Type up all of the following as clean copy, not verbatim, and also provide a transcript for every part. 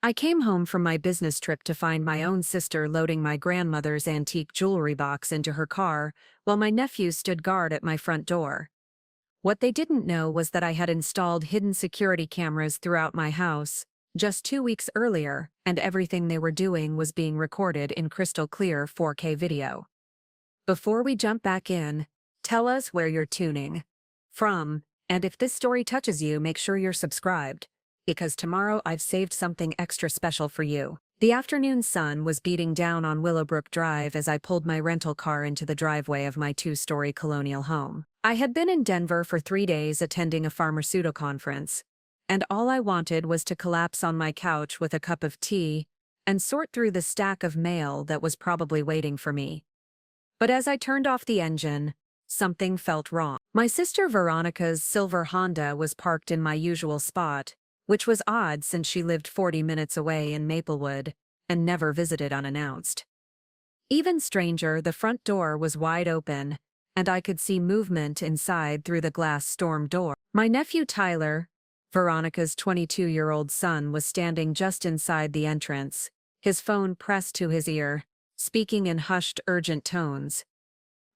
I came home from my business trip to find my own sister loading my grandmother's antique jewelry box into her car, while my nephew stood guard at my front door. What they didn't know was that I had installed hidden security cameras throughout my house just 2 weeks earlier, and everything they were doing was being recorded in crystal clear 4K video. Before we jump back in, tell us where you're tuning from, and if this story touches you, make sure you're subscribed, because tomorrow I've saved something extra special for you. The afternoon sun was beating down on Willowbrook Drive as I pulled my rental car into the driveway of my 2-story colonial home. I had been in Denver for 3 days attending a pharmaceutical conference, and all I wanted was to collapse on my couch with a cup of tea and sort through the stack of mail that was probably waiting for me. But as I turned off the engine, something felt wrong. My sister Veronica's silver Honda was parked in my usual spot, which was odd since she lived 40 minutes away in Maplewood and never visited unannounced. Even stranger, the front door was wide open, and I could see movement inside through the glass storm door. My nephew Tyler, Veronica's 22-year-old son, was standing just inside the entrance, his phone pressed to his ear, speaking in hushed, urgent tones.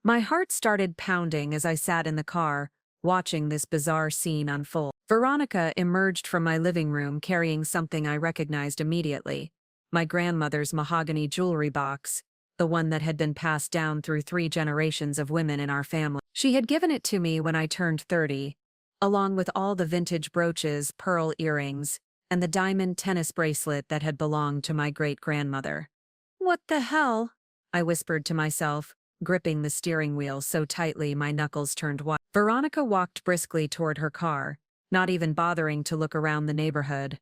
My heart started pounding as I sat in the car, watching this bizarre scene unfold. Veronica emerged from my living room carrying something I recognized immediately: my grandmother's mahogany jewelry box, the one that had been passed down through 3 generations of women in our family. She had given it to me when I turned 30, along with all the vintage brooches, pearl earrings, and the diamond tennis bracelet that had belonged to my great-grandmother. "What the hell?" I whispered to myself, gripping the steering wheel so tightly my knuckles turned white. Veronica walked briskly toward her car, not even bothering to look around the neighborhood.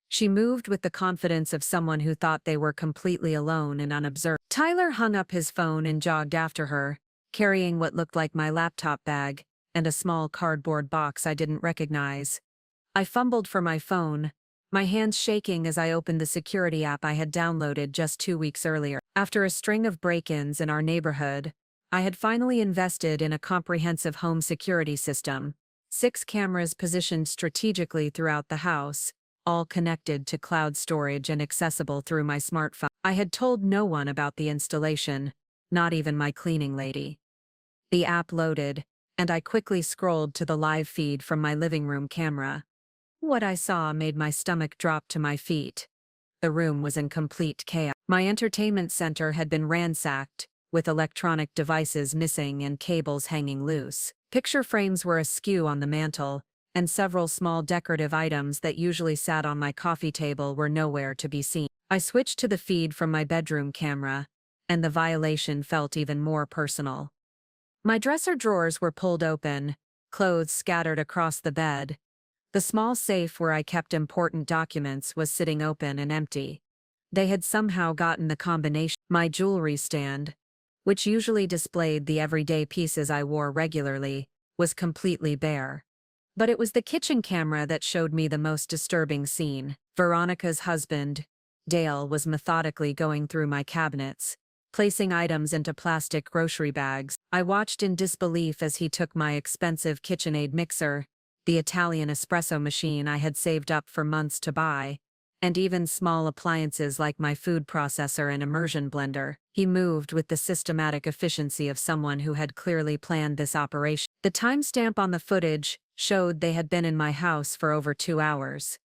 She moved with the confidence of someone who thought they were completely alone and unobserved. Tyler hung up his phone and jogged after her, carrying what looked like my laptop bag and a small cardboard box I didn't recognize. I fumbled for my phone, my hands shaking as I opened the security app I had downloaded just 2 weeks earlier. After a string of break-ins in our neighborhood, I had finally invested in a comprehensive home security system: 6 cameras positioned strategically throughout the house, all connected to cloud storage and accessible through my smartphone. I had told no one about the installation, not even my cleaning lady. The app loaded, and I quickly scrolled to the live feed from my living room camera. What I saw made my stomach drop to my feet. The room was in complete chaos. My entertainment center had been ransacked, with electronic devices missing and cables hanging loose. Picture frames were askew on the mantel, and several small decorative items that usually sat on my coffee table were nowhere to be seen. I switched to the feed from my bedroom camera, and the violation felt even more personal. My dresser drawers were pulled open, clothes scattered across the bed. The small safe where I kept important documents was sitting open and empty. They had somehow gotten the combination. My jewelry stand, which usually displayed the everyday pieces I wore regularly, was completely bare. But it was the kitchen camera that showed me the most disturbing scene. Veronica's husband, Dale, was methodically going through my cabinets, placing items into plastic grocery bags. I watched in disbelief as he took my expensive KitchenAid mixer, the Italian espresso machine I had saved up for months to buy, and even small appliances like my food processor and immersion blender. He moved with the systematic efficiency of someone who had clearly planned this operation. The timestamp on the footage showed they had been in my house for over 2 hours.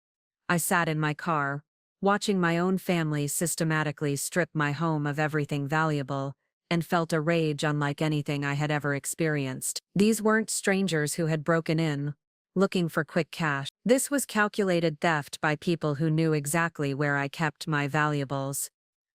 I sat in my car, watching my own family systematically strip my home of everything valuable, and felt a rage unlike anything I had ever experienced. These weren't strangers who had broken in, looking for quick cash. This was calculated theft by people who knew exactly where I kept my valuables.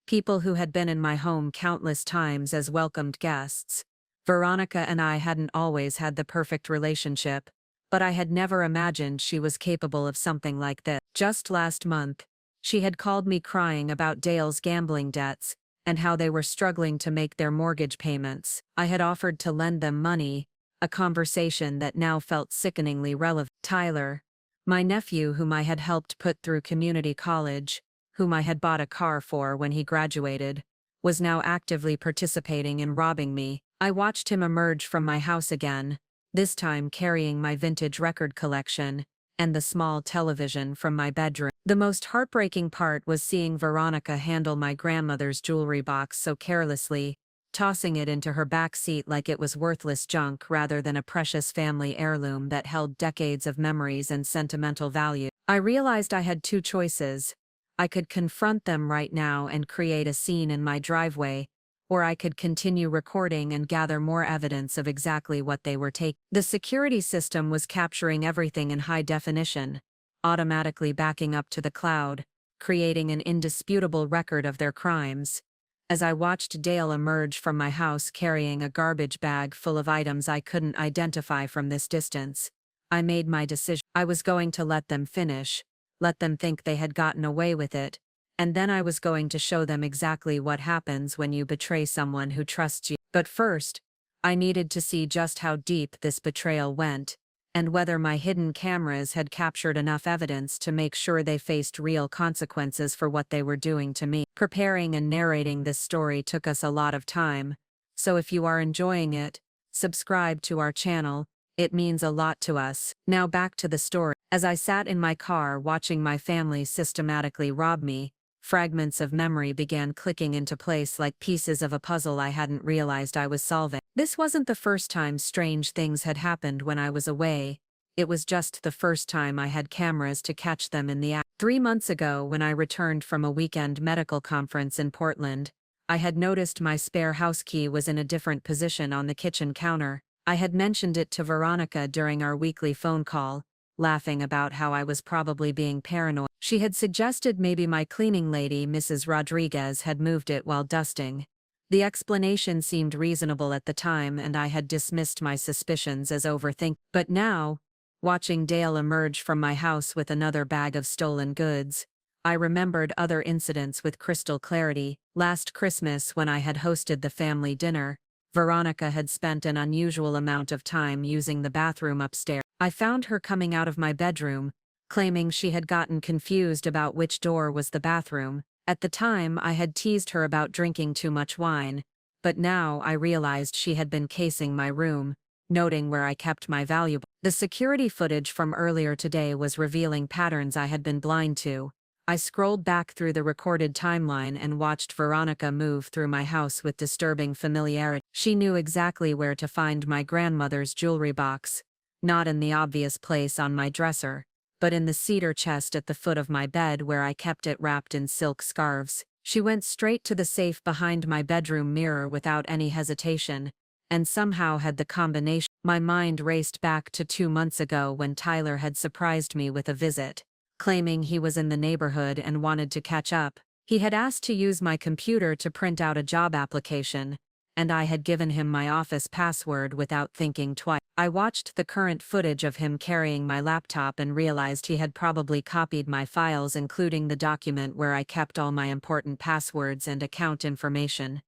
People who had been in my home countless times as welcomed guests. Veronica and I hadn't always had the perfect relationship, but I had never imagined she was capable of something like this. Just last month, she had called me crying about Dale's gambling debts and how they were struggling to make their mortgage payments. I had offered to lend them money, a conversation that now felt sickeningly relevant. Tyler, my nephew whom I had helped put through community college, whom I had bought a car for when he graduated, was now actively participating in robbing me. I watched him emerge from my house again, this time carrying my vintage record collection, and the small television from my bedroom. The most heartbreaking part was seeing Veronica handle my grandmother's jewelry box so carelessly, tossing it into her back seat like it was worthless junk rather than a precious family heirloom that held decades of memories and sentimental value. I realized I had two choices. I could confront them right now and create a scene in my driveway, or I could continue recording and gather more evidence of exactly what they were taking. The security system was capturing everything in high definition, automatically backing up to the cloud, creating an indisputable record of their crimes. As I watched Dale emerge from my house carrying a garbage bag full of items I couldn't identify from this distance, I made my decision. I was going to let them finish, let them think they had gotten away with it, and then I was going to show them exactly what happens when you betray someone who trusts you. But first, I needed to see just how deep this betrayal went, and whether my hidden cameras had captured enough evidence to make sure they faced real consequences for what they were doing to me. Preparing and narrating this story took us a lot of time, so if you are enjoying it, subscribe to our channel. It means a lot to us. Now back to the story. As I sat in my car watching my family systematically rob me, fragments of memory began clicking into place like pieces of a puzzle I hadn't realized I was solving. This wasn't the first time strange things had happened when I was away. It was just the first time I had cameras to catch them in the act. 3 months ago, when I returned from a weekend medical conference in Portland, I had noticed my spare house key was in a different position on the kitchen counter. I had mentioned it to Veronica during our weekly phone call, laughing about how I was probably being paranoid. She had suggested maybe my cleaning lady, Mrs. Rodriguez, had moved it while dusting. The explanation seemed reasonable at the time, and I had dismissed my suspicions as overthinking. But now, watching Dale emerge from my house with another bag of stolen goods, I remembered other incidents with crystal clarity. Last Christmas, when I had hosted the family dinner, Veronica had spent an unusual amount of time using the bathroom upstairs. I found her coming out of my bedroom, claiming she had gotten confused about which door was the bathroom. At the time, I had teased her about drinking too much wine, but now I realized she had been casing my room, noting where I kept my valuables. The security footage from earlier today was revealing patterns I had been blind to. I scrolled back through the recorded timeline and watched Veronica move through my house with disturbing familiarity. She knew exactly where to find my grandmother's jewelry box, not in the obvious place on my dresser, but in the cedar chest at the foot of my bed where I kept it wrapped in silk scarves. She went straight to the safe behind my bedroom mirror without any hesitation, and somehow had the combination. My mind raced back to 2 months ago when Tyler had surprised me with a visit. Claiming he was in the neighborhood and wanted to catch up. He had asked to use my computer to print out a job application, and I had given him my office password without thinking twice. I watched the current footage of him carrying my laptop and realized he had probably copied my files, including the document where I kept all my important passwords and account information.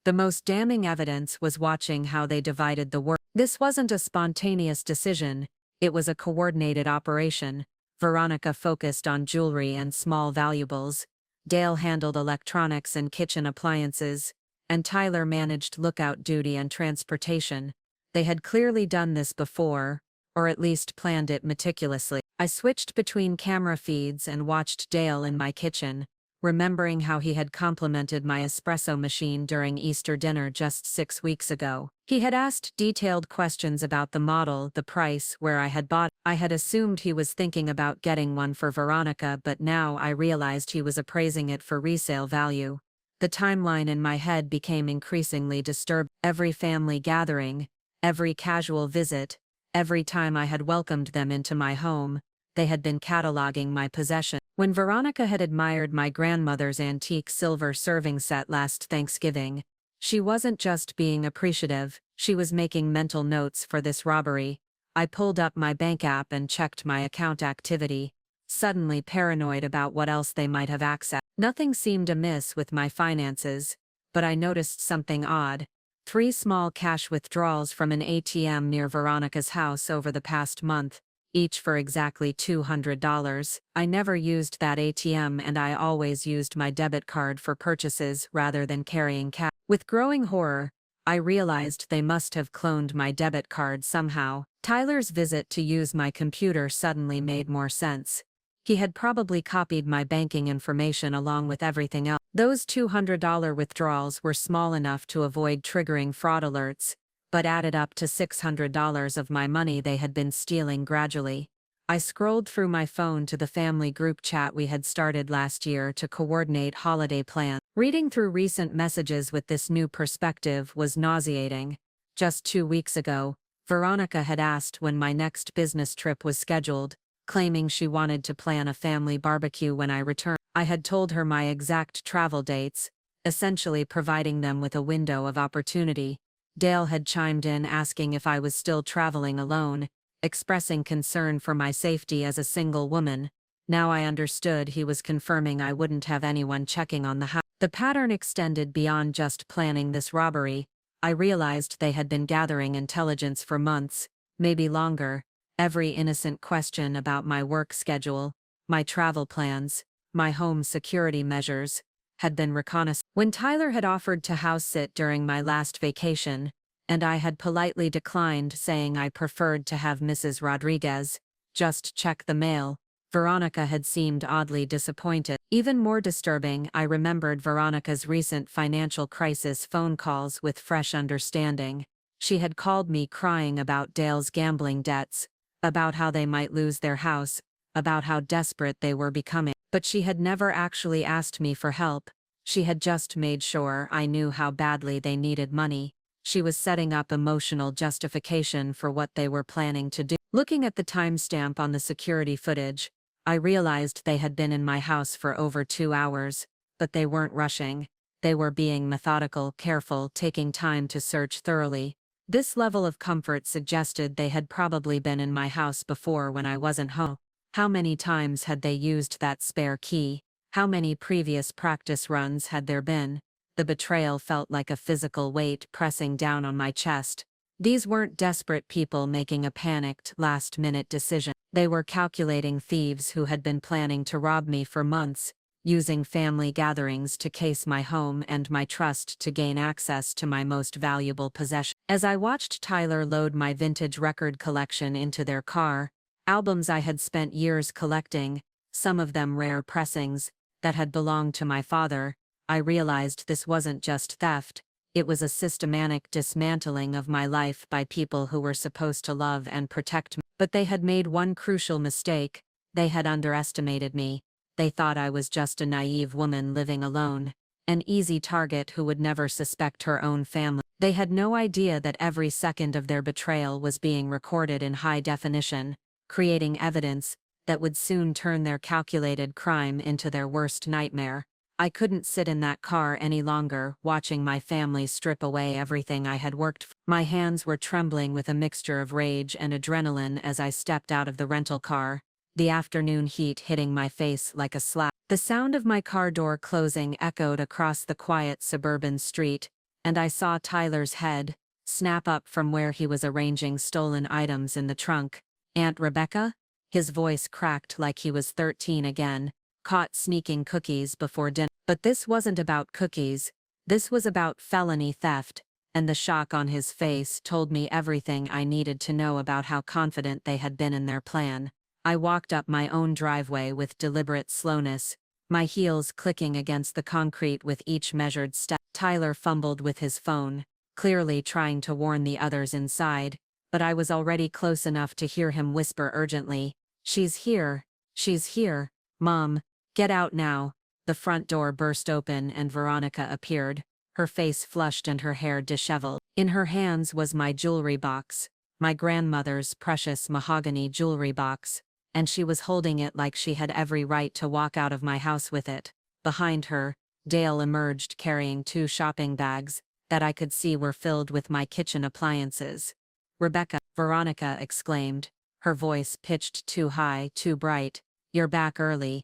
The most damning evidence was watching how they divided the work. This wasn't a spontaneous decision, it was a coordinated operation. Veronica focused on jewelry and small valuables, Dale handled electronics and kitchen appliances, and Tyler managed lookout duty and transportation. They had clearly done this before, or at least planned it meticulously. I switched between camera feeds and watched Dale in my kitchen, remembering how he had complimented my espresso machine during Easter dinner just 6 weeks ago. He had asked detailed questions about the model, the price, where I had bought it. I had assumed he was thinking about getting one for Veronica, but now I realized he was appraising it for resale value. The timeline in my head became increasingly disturbed. Every family gathering, every casual visit, every time I had welcomed them into my home, they had been cataloging my possessions. When Veronica had admired my grandmother's antique silver serving set last Thanksgiving, she wasn't just being appreciative, she was making mental notes for this robbery. I pulled up my bank app and checked my account activity, suddenly paranoid about what else they might have accessed. Nothing seemed amiss with my finances, but I noticed something odd. 3 small cash withdrawals from an ATM near Veronica's house over the past month, each for exactly $200. I never used that ATM, and I always used my debit card for purchases rather than carrying cash. With growing horror, I realized they must have cloned my debit card somehow. Tyler's visit to use my computer suddenly made more sense. He had probably copied my banking information along with everything else. Those $200 withdrawals were small enough to avoid triggering fraud alerts, but added up to $600 of my money they had been stealing gradually. I scrolled through my phone to the family group chat we had started last year to coordinate holiday plans. Reading through recent messages with this new perspective was nauseating. Just 2 weeks ago, Veronica had asked when my next business trip was scheduled, claiming she wanted to plan a family barbecue when I returned. I had told her my exact travel dates, essentially providing them with a window of opportunity. Dale had chimed in asking if I was still traveling alone, expressing concern for my safety as a single woman. Now I understood he was confirming I wouldn't have anyone checking on the house. The pattern extended beyond just planning this robbery. I realized they had been gathering intelligence for months, maybe longer. Every innocent question about my work schedule, my travel plans, my home security measures, had been reconnaissance. When Tyler had offered to house sit during my last vacation, and I had politely declined, saying I preferred to have Mrs. Rodriguez just check the mail, Veronica had seemed oddly disappointed. Even more disturbing, I remembered Veronica's recent financial crisis phone calls with fresh understanding. She had called me crying about Dale's gambling debts, about how they might lose their house, about how desperate they were becoming. But she had never actually asked me for help. She had just made sure I knew how badly they needed money. She was setting up emotional justification for what they were planning to do. Looking at the timestamp on the security footage, I realized they had been in my house for over 2 hours, but they weren't rushing. They were being methodical, careful, taking time to search thoroughly. This level of comfort suggested they had probably been in my house before when I wasn't home. How many times had they used that spare key? How many previous practice runs had there been? The betrayal felt like a physical weight pressing down on my chest. These weren't desperate people making a panicked, last-minute decision. They were calculating thieves who had been planning to rob me for months, using family gatherings to case my home and my trust to gain access to my most valuable possession. As I watched Tyler load my vintage record collection into their car, albums I had spent years collecting, some of them rare pressings, that had belonged to my father, I realized this wasn't just theft, it was a systematic dismantling of my life by people who were supposed to love and protect me. But they had made one crucial mistake. They had underestimated me. They thought I was just a naive woman living alone, an easy target who would never suspect her own family. They had no idea that every second of their betrayal was being recorded in high definition, creating evidence that would soon turn their calculated crime into their worst nightmare. I couldn't sit in that car any longer, watching my family strip away everything I had worked for. My hands were trembling with a mixture of rage and adrenaline as I stepped out of the rental car, the afternoon heat hitting my face like a slap. The sound of my car door closing echoed across the quiet suburban street, and I saw Tyler's head snap up from where he was arranging stolen items in the trunk. "Aunt Rebecca?" His voice cracked like he was 13 again, caught sneaking cookies before dinner. But this wasn't about cookies. This was about felony theft, and the shock on his face told me everything I needed to know about how confident they had been in their plan. I walked up my own driveway with deliberate slowness, my heels clicking against the concrete with each measured step. Tyler fumbled with his phone, clearly trying to warn the others inside, but I was already close enough to hear him whisper urgently, "She's here. She's here. Mom, get out now." The front door burst open and Veronica appeared, her face flushed and her hair disheveled. In her hands was my jewelry box, my grandmother's precious mahogany jewelry box, and she was holding it like she had every right to walk out of my house with it. Behind her, Dale emerged carrying 2 shopping bags that I could see were filled with my kitchen appliances. "Rebecca," Veronica exclaimed, her voice pitched too high, too bright. "You're back early.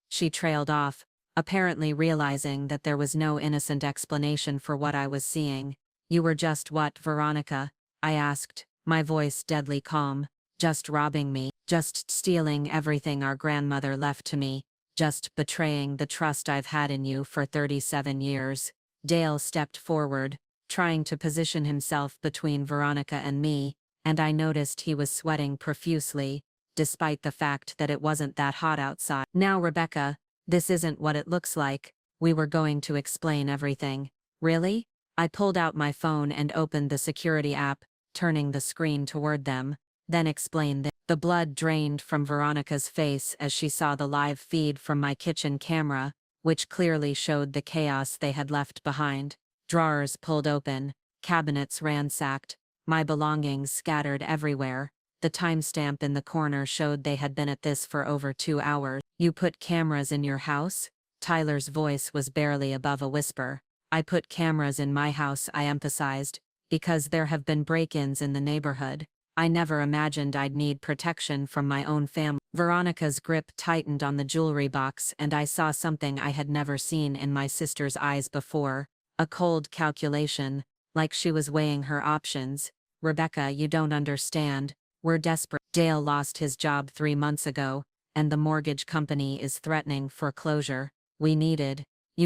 She trailed off, apparently realizing that there was no innocent explanation for what I was seeing. "You were just what, Veronica?" I asked, my voice deadly calm. "Just robbing me, just stealing everything our grandmother left to me, just betraying the trust I've had in you for 37 years. Dale stepped forward, trying to position himself between Veronica and me, and I noticed he was sweating profusely, despite the fact that it wasn't that hot outside. Now, Rebecca, this isn't what it looks like. We were going to explain everything. Really? I pulled out my phone and opened the security app, turning the screen toward them, then explained that the blood drained from Veronica's face as she saw the live feed from my kitchen camera, which clearly showed the chaos they had left behind. Drawers pulled open, cabinets ransacked, my belongings scattered everywhere. The timestamp in the corner showed they had been at this for over 2 hours. You put cameras in your house? Tyler's voice was barely above a whisper. I put cameras in my house, I emphasized, because there have been break-ins in the neighborhood. I never imagined I'd need protection from my own family. Veronica's grip tightened on the jewelry box, and I saw something I had never seen in my sister's eyes before. A cold calculation, like she was weighing her options. Rebecca, you don't understand. We're desperate. Dale lost his job 3 months ago, and the mortgage company is threatening foreclosure. You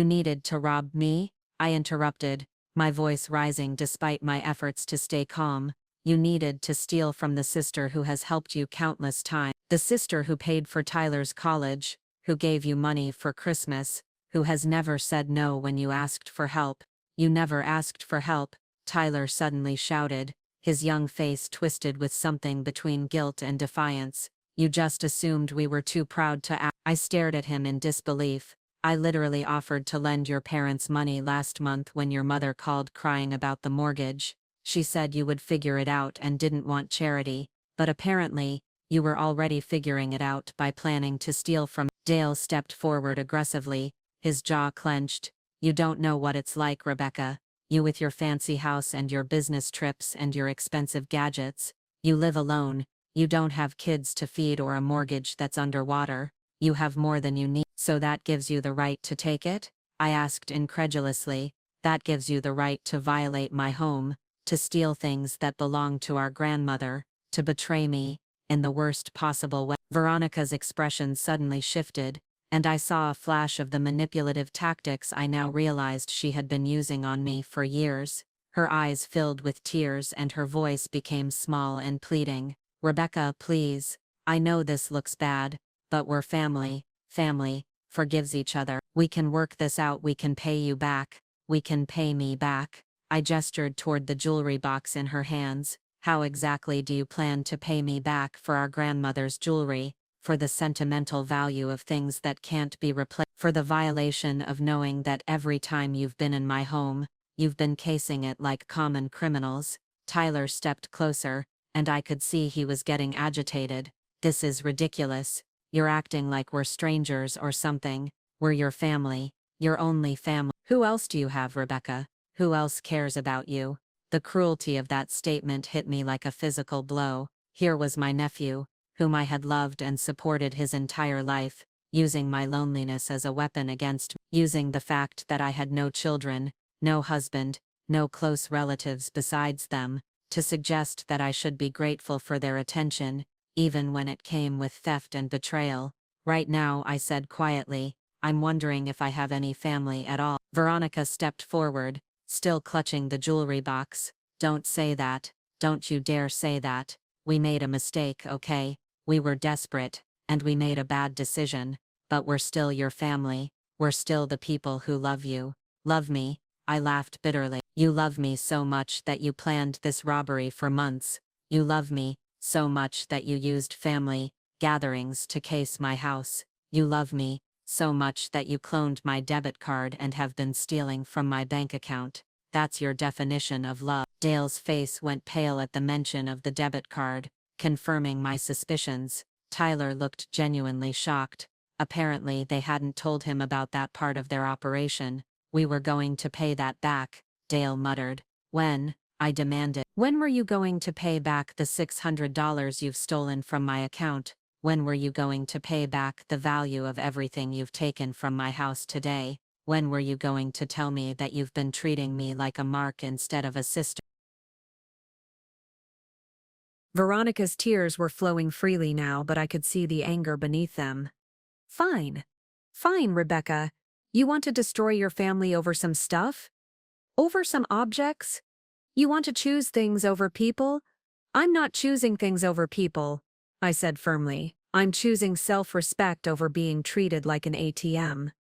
needed to rob me? I interrupted, my voice rising despite my efforts to stay calm. You needed to steal from the sister who has helped you countless times. The sister who paid for Tyler's college, who gave you money for Christmas, who has never said no when you asked for help. You never asked for help, Tyler suddenly shouted, his young face twisted with something between guilt and defiance. You just assumed we were too proud to act. I stared at him in disbelief. I literally offered to lend your parents money last month when your mother called crying about the mortgage. She said you would figure it out and didn't want charity, but apparently, you were already figuring it out by planning to steal from. Dale stepped forward aggressively, his jaw clenched. You don't know what it's like, Rebecca. You with your fancy house and your business trips and your expensive gadgets. You live alone. You don't have kids to feed or a mortgage that's underwater. You have more than you need. So that gives you the right to take it? I asked incredulously. That gives you the right to violate my home, to steal things that belong to our grandmother, to betray me, in the worst possible way. Veronica's expression suddenly shifted, and I saw a flash of the manipulative tactics I now realized she had been using on me for years. Her eyes filled with tears and her voice became small and pleading. Rebecca, please. I know this looks bad, but we're family. Family forgives each other. We can work this out. We can pay you back. We can pay me back. I gestured toward the jewelry box in her hands. How exactly do you plan to pay me back for our grandmother's jewelry, for the sentimental value of things that can't be replaced, for the violation of knowing that every time you've been in my home, you've been casing it like common criminals? Tyler stepped closer, and I could see he was getting agitated. This is ridiculous. You're acting like we're strangers or something. We're your family, your only family. Who else do you have, Rebecca? Who else cares about you? The cruelty of that statement hit me like a physical blow. Here was my nephew, whom I had loved and supported his entire life, using my loneliness as a weapon against me, using the fact that I had no children, no husband, no close relatives besides them, to suggest that I should be grateful for their attention, even when it came with theft and betrayal. Right now, I said quietly, I'm wondering if I have any family at all. Veronica stepped forward, still clutching the jewelry box. Don't say that. Don't you dare say that. We made a mistake, okay? We were desperate, and we made a bad decision, but we're still your family. We're still the people who love you. Love me? I laughed bitterly. You love me so much that you planned this robbery for months. You love me so much that you used family gatherings to case my house. You love me so much that you cloned my debit card and have been stealing from my bank account. That's your definition of love. Dale's face went pale at the mention of the debit card, confirming my suspicions. Tyler looked genuinely shocked. Apparently they hadn't told him about that part of their operation. We were going to pay that back, Dale muttered. When? I demanded. When were you going to pay back the $600 you've stolen from my account? When were you going to pay back the value of everything you've taken from my house today? When were you going to tell me that you've been treating me like a mark instead of a sister? Veronica's tears were flowing freely now, but I could see the anger beneath them. Fine. Fine, Rebecca. You want to destroy your family over some stuff? Over some objects? You want to choose things over people? I'm not choosing things over people, I said firmly. I'm choosing self-respect over being treated like an ATM.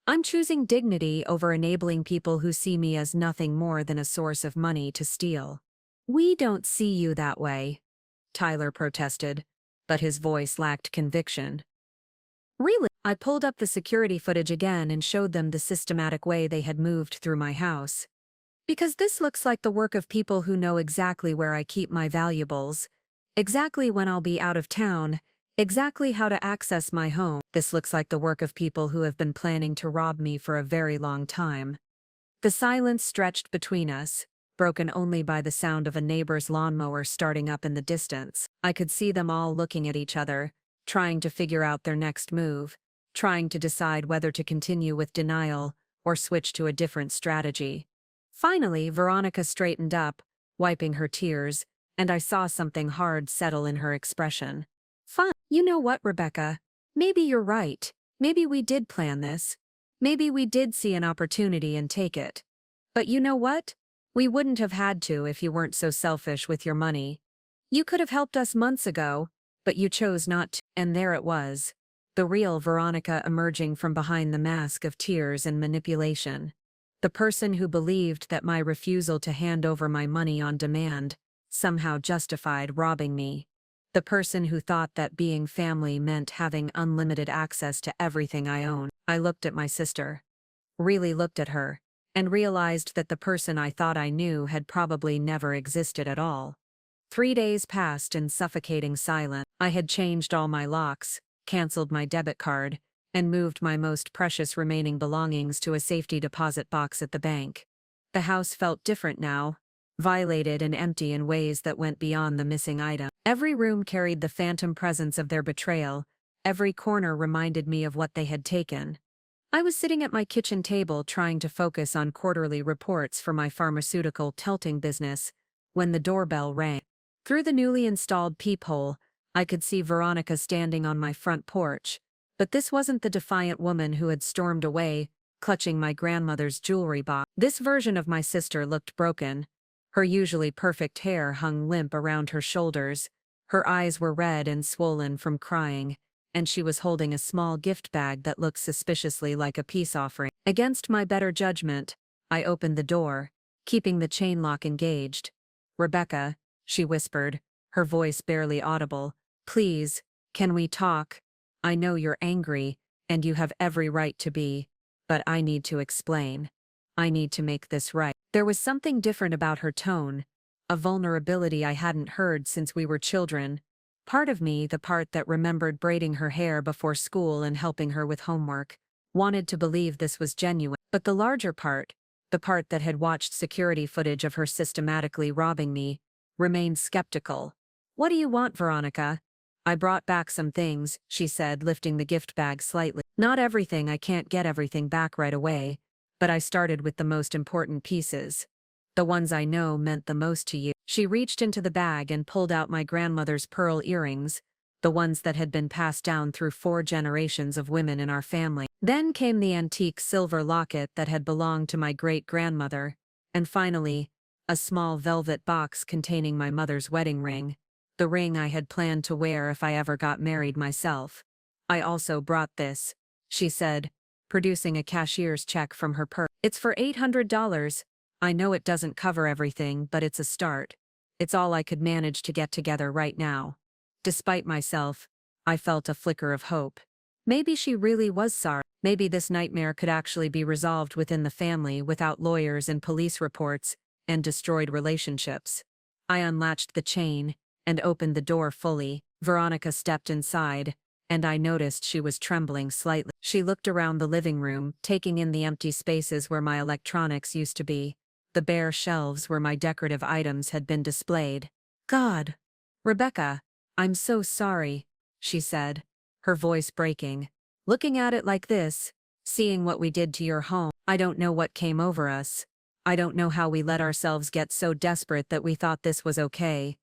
I'm choosing dignity over enabling people who see me as nothing more than a source of money to steal. We don't see you that way, Tyler protested, but his voice lacked conviction. Really? I pulled up the security footage again and showed them the systematic way they had moved through my house. Because this looks like the work of people who know exactly where I keep my valuables, exactly when I'll be out of town, exactly how to access my home. This looks like the work of people who have been planning to rob me for a very long time. The silence stretched between us, broken only by the sound of a neighbor's lawnmower starting up in the distance. I could see them all looking at each other, trying to figure out their next move, trying to decide whether to continue with denial or switch to a different strategy. Finally, Veronica straightened up, wiping her tears, and I saw something hard settle in her expression. Fine. You know what, Rebecca? Maybe you're right. Maybe we did plan this. Maybe we did see an opportunity and take it. But you know what? We wouldn't have had to if you weren't so selfish with your money. You could have helped us months ago, but you chose not to. And there it was. The real Veronica emerging from behind the mask of tears and manipulation. The person who believed that my refusal to hand over my money on demand somehow justified robbing me. The person who thought that being family meant having unlimited access to everything I own. I looked at my sister. Really looked at her, and realized that the person I thought I knew had probably never existed at all. 3 days passed in suffocating silence. I had changed all my locks, canceled my debit card, and moved my most precious remaining belongings to a safety deposit box at the bank. The house felt different now, violated and empty in ways that went beyond the missing item. Every room carried the phantom presence of their betrayal, every corner reminded me of what they had taken. I was sitting at my kitchen table trying to focus on quarterly reports for my pharmaceutical tilting business, when the doorbell rang. Through the newly installed peephole, I could see Veronica standing on my front porch, but this wasn't the defiant woman who had stormed away, clutching my grandmother's jewelry box. This version of my sister looked broken. Her usually perfect hair hung limp around her shoulders, her eyes were red and swollen from crying, and she was holding a small gift bag that looked suspiciously like a peace offering. Against my better judgment, I opened the door, keeping the chain lock engaged. "Rebecca," she whispered, her voice barely audible, "please, can we talk? I know you're angry, and you have every right to be, but I need to explain. I need to make this right." There was something different about her tone, a vulnerability I hadn't heard since we were children. Part of me, the part that remembered braiding her hair before school and helping her with homework, wanted to believe this was genuine. But the larger part, the part that had watched security footage of her systematically robbing me, remained skeptical. "What do you want, Veronica?" "I brought back some things," she said, lifting the gift bag slightly. "Not everything, I can't get everything back right away, but I started with the most important pieces. The ones I know meant the most to you." She reached into the bag and pulled out my grandmother's pearl earrings, the ones that had been passed down through 4 generations of women in our family. Then came the antique silver locket that had belonged to my great-grandmother, and finally, a small velvet box containing my mother's wedding ring, the ring I had planned to wear if I ever got married myself. "I also brought this," she said, producing a cashier's check from her purse. "It's for $800. I know it doesn't cover everything, but it's a start. It's all I could manage to get together right now." Despite myself, I felt a flicker of hope. Maybe she really was sorry. Maybe this nightmare could actually be resolved within the family without lawyers and police reports and destroyed relationships. I unlatched the chain and opened the door fully. Veronica stepped inside, and I noticed she was trembling slightly. She looked around the living room, taking in the empty spaces where my electronics used to be, the bare shelves where my decorative items had been displayed. "God, Rebecca, I'm so sorry," she said, her voice breaking. "Looking at it like this, seeing what we did to your home, I don't know what came over us. I don't know how we let ourselves get so desperate that we thought this was okay."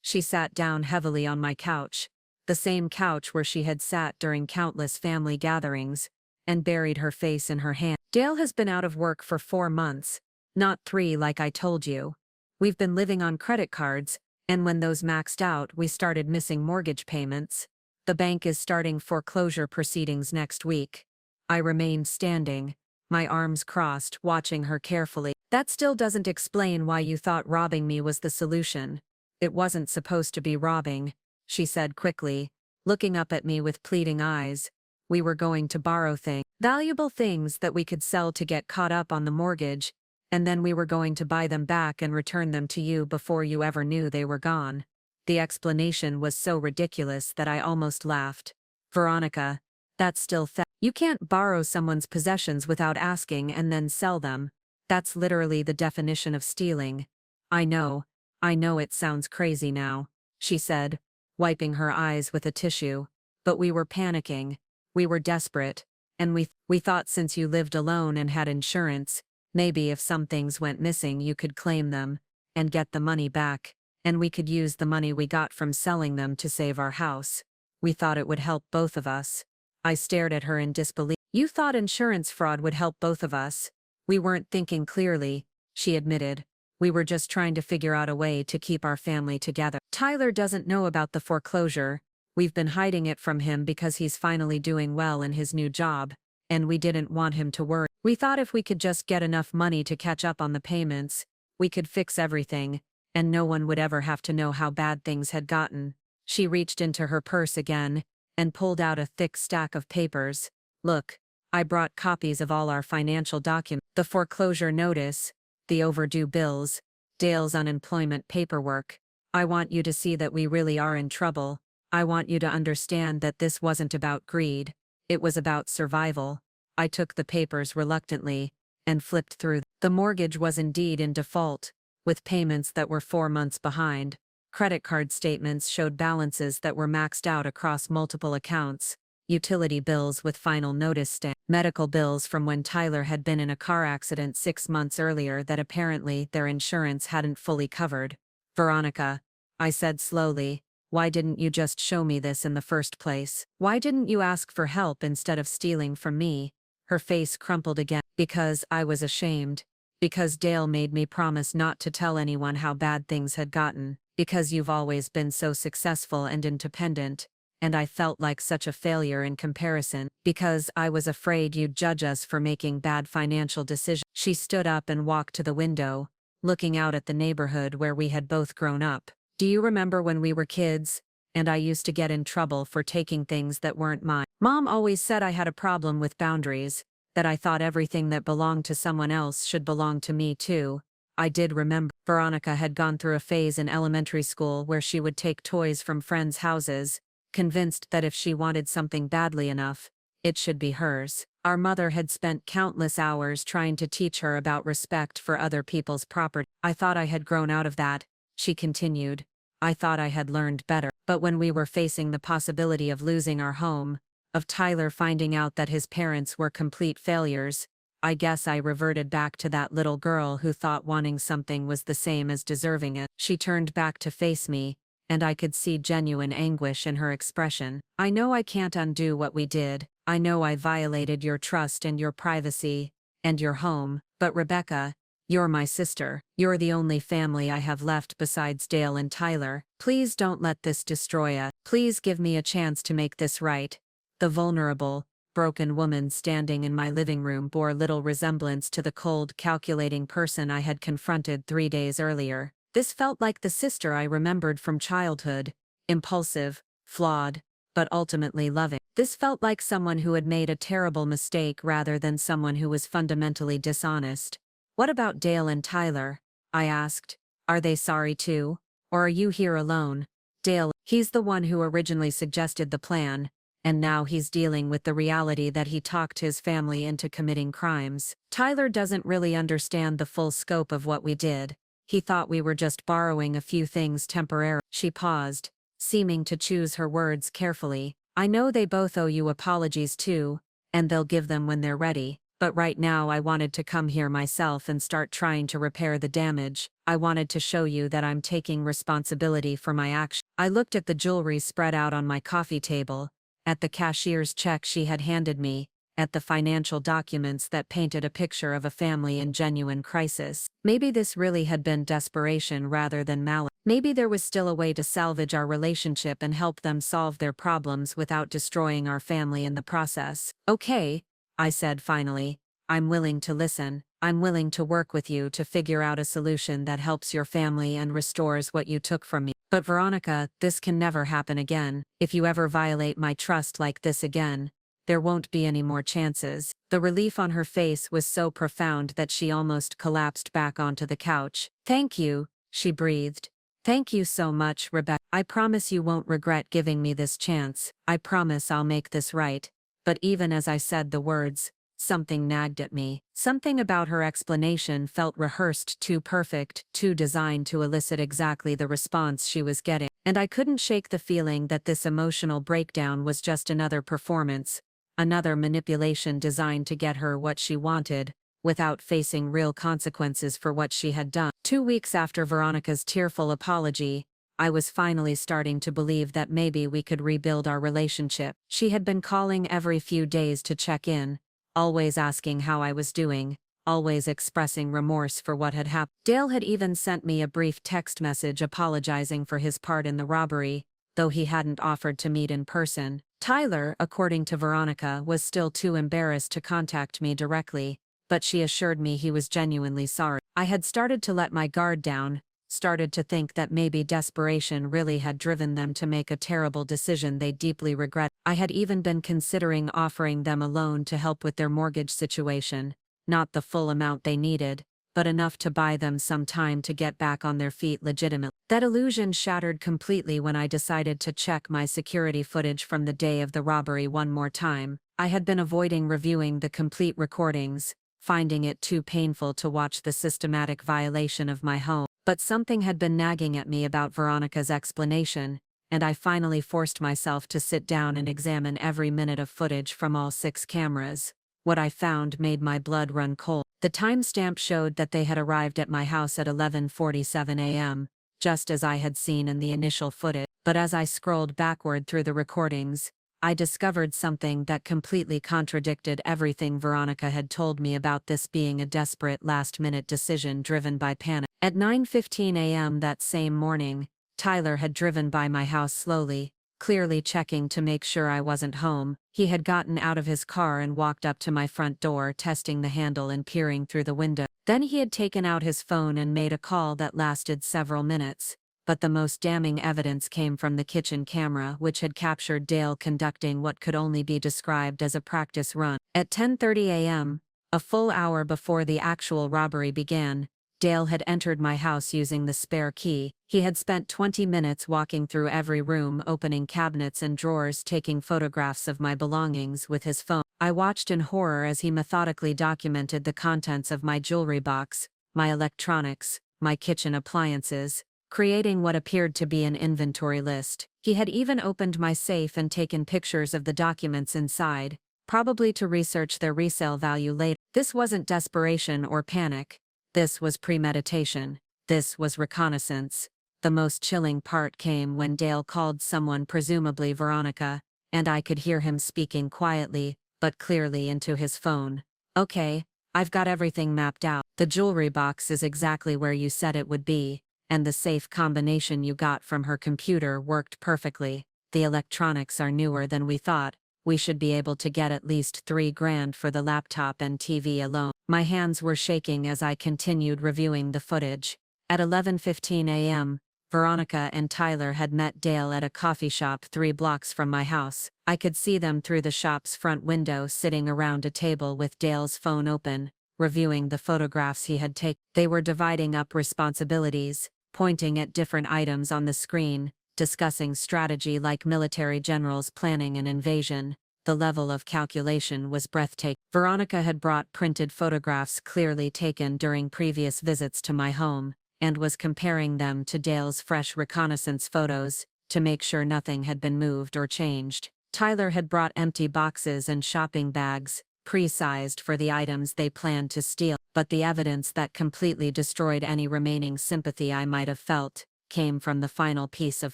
She sat down heavily on my couch, the same couch where she had sat during countless family gatherings, and buried her face in her hand. "Dale has been out of work for 4 months. Not 3 like I told you. We've been living on credit cards, and when those maxed out, we started missing mortgage payments. The bank is starting foreclosure proceedings next week. I remained standing, my arms crossed, watching her carefully. That still doesn't explain why you thought robbing me was the solution. It wasn't supposed to be robbing, she said quickly, looking up at me with pleading eyes. We were going to borrow things, valuable things that we could sell to get caught up on the mortgage, and then we were going to buy them back and return them to you before you ever knew they were gone. The explanation was so ridiculous that I almost laughed. Veronica, that's still theft. You can't borrow someone's possessions without asking and then sell them. That's literally the definition of stealing. I know it sounds crazy now, she said, wiping her eyes with a tissue. But we were panicking. We were desperate. And we thought since you lived alone and had insurance, maybe if some things went missing you could claim them and get the money back, and we could use the money we got from selling them to save our house. We thought it would help both of us. I stared at her in disbelief. You thought insurance fraud would help both of us? We weren't thinking clearly, she admitted. We were just trying to figure out a way to keep our family together. Tyler doesn't know about the foreclosure. We've been hiding it from him because he's finally doing well in his new job, and we didn't want him to worry. We thought if we could just get enough money to catch up on the payments, we could fix everything, and no one would ever have to know how bad things had gotten. She reached into her purse again and pulled out a thick stack of papers. Look, I brought copies of all our financial documents, the foreclosure notice, the overdue bills, Dale's unemployment paperwork. I want you to see that we really are in trouble. I want you to understand that this wasn't about greed. It was about survival. I took the papers reluctantly and flipped through. The mortgage was indeed in default, with payments that were 4 months behind. Credit card statements showed balances that were maxed out across multiple accounts, utility bills with final notice stamp, medical bills from when Tyler had been in a car accident 6 months earlier that apparently their insurance hadn't fully covered. Veronica, I said slowly, why didn't you just show me this in the first place? Why didn't you ask for help instead of stealing from me? Her face crumpled again. Because I was ashamed. Because Dale made me promise not to tell anyone how bad things had gotten. Because you've always been so successful and independent, and I felt like such a failure in comparison. Because I was afraid you'd judge us for making bad financial decisions. She stood up and walked to the window, looking out at the neighborhood where we had both grown up. Do you remember when we were kids, and I used to get in trouble for taking things that weren't mine? Mom always said I had a problem with boundaries, that I thought everything that belonged to someone else should belong to me too. I did remember. Veronica had gone through a phase in elementary school where she would take toys from friends' houses, convinced that if she wanted something badly enough, it should be hers. Our mother had spent countless hours trying to teach her about respect for other people's property. I thought I had grown out of that, she continued. I thought I had learned better. But when we were facing the possibility of losing our home, of Tyler finding out that his parents were complete failures, I guess I reverted back to that little girl who thought wanting something was the same as deserving it. She turned back to face me, and I could see genuine anguish in her expression. I know I can't undo what we did. I know I violated your trust and your privacy, and your home, but Rebecca, you're my sister. You're the only family I have left besides Dale and Tyler. Please don't let this destroy us. Please give me a chance to make this right. The vulnerable, broken woman standing in my living room bore little resemblance to the cold, calculating person I had confronted 3 days earlier. This felt like the sister I remembered from childhood, impulsive, flawed, but ultimately loving. This felt like someone who had made a terrible mistake rather than someone who was fundamentally dishonest. What about Dale and Tyler? I asked. Are they sorry too? Or are you here alone? Dale, he's the one who originally suggested the plan, and now he's dealing with the reality that he talked his family into committing crimes. Tyler doesn't really understand the full scope of what we did. He thought we were just borrowing a few things temporarily. She paused, seeming to choose her words carefully. I know they both owe you apologies too, and they'll give them when they're ready. But right now I wanted to come here myself and start trying to repair the damage. I wanted to show you that I'm taking responsibility for my actions. I looked at the jewelry spread out on my coffee table, at the cashier's check she had handed me, at the financial documents that painted a picture of a family in genuine crisis. Maybe this really had been desperation rather than malice. Maybe there was still a way to salvage our relationship and help them solve their problems without destroying our family in the process. Okay, I said finally. I'm willing to listen. I'm willing to work with you to figure out a solution that helps your family and restores what you took from me. But Veronica, this can never happen again. If you ever violate my trust like this again, there won't be any more chances. The relief on her face was so profound that she almost collapsed back onto the couch. Thank you, she breathed. Thank you so much, Rebecca. I promise you won't regret giving me this chance. I promise I'll make this right. But even as I said the words, something nagged at me. Something about her explanation felt rehearsed, too perfect, too designed to elicit exactly the response she was getting. And I couldn't shake the feeling that this emotional breakdown was just another performance, another manipulation designed to get her what she wanted, without facing real consequences for what she had done. 2 weeks after Veronica's tearful apology, I was finally starting to believe that maybe we could rebuild our relationship. She had been calling every few days to check in, always asking how I was doing, always expressing remorse for what had happened. Dale had even sent me a brief text message apologizing for his part in the robbery, though he hadn't offered to meet in person. Tyler, according to Veronica, was still too embarrassed to contact me directly, but she assured me he was genuinely sorry. I had started to let my guard down, started to think that maybe desperation really had driven them to make a terrible decision they deeply regret. I had even been considering offering them a loan to help with their mortgage situation, not the full amount they needed, but enough to buy them some time to get back on their feet legitimately. That illusion shattered completely when I decided to check my security footage from the day of the robbery one more time. I had been avoiding reviewing the complete recordings, finding it too painful to watch the systematic violation of my home. But something had been nagging at me about Veronica's explanation, and I finally forced myself to sit down and examine every minute of footage from all 6 cameras. What I found made my blood run cold. The timestamp showed that they had arrived at my house at 11:47 a.m., just as I had seen in the initial footage. But as I scrolled backward through the recordings, I discovered something that completely contradicted everything Veronica had told me about this being a desperate last-minute decision driven by panic. At 9:15 a.m. that same morning, Tyler had driven by my house slowly, clearly checking to make sure I wasn't home. He had gotten out of his car and walked up to my front door, testing the handle and peering through the window. Then he had taken out his phone and made a call that lasted several minutes. But the most damning evidence came from the kitchen camera, which had captured Dale conducting what could only be described as a practice run. At 10:30 a.m., a full hour before the actual robbery began, Dale had entered my house using the spare key. He had spent 20 minutes walking through every room, opening cabinets and drawers, taking photographs of my belongings with his phone. I watched in horror as he methodically documented the contents of my jewelry box, my electronics, my kitchen appliances, creating what appeared to be an inventory list. He had even opened my safe and taken pictures of the documents inside, probably to research their resale value later. This wasn't desperation or panic. This was premeditation. This was reconnaissance. The most chilling part came when Dale called someone, presumably Veronica, and I could hear him speaking quietly, but clearly, into his phone. "Okay, I've got everything mapped out. The jewelry box is exactly where you said it would be. And the safe combination you got from her computer worked perfectly. The electronics are newer than we thought. We should be able to get at least $3,000 for the laptop and TV alone." My hands were shaking as I continued reviewing the footage. At 11:15 a.m., Veronica and Tyler had met Dale at a coffee shop 3 blocks from my house. I could see them through the shop's front window, sitting around a table with Dale's phone open, reviewing the photographs he had taken. They were dividing up responsibilities, pointing at different items on the screen, discussing strategy like military generals planning an invasion. The level of calculation was breathtaking. Veronica had brought printed photographs clearly taken during previous visits to my home, and was comparing them to Dale's fresh reconnaissance photos, to make sure nothing had been moved or changed. Tyler had brought empty boxes and shopping bags, pre-sized for the items they planned to steal, but the evidence that completely destroyed any remaining sympathy I might have felt came from the final piece of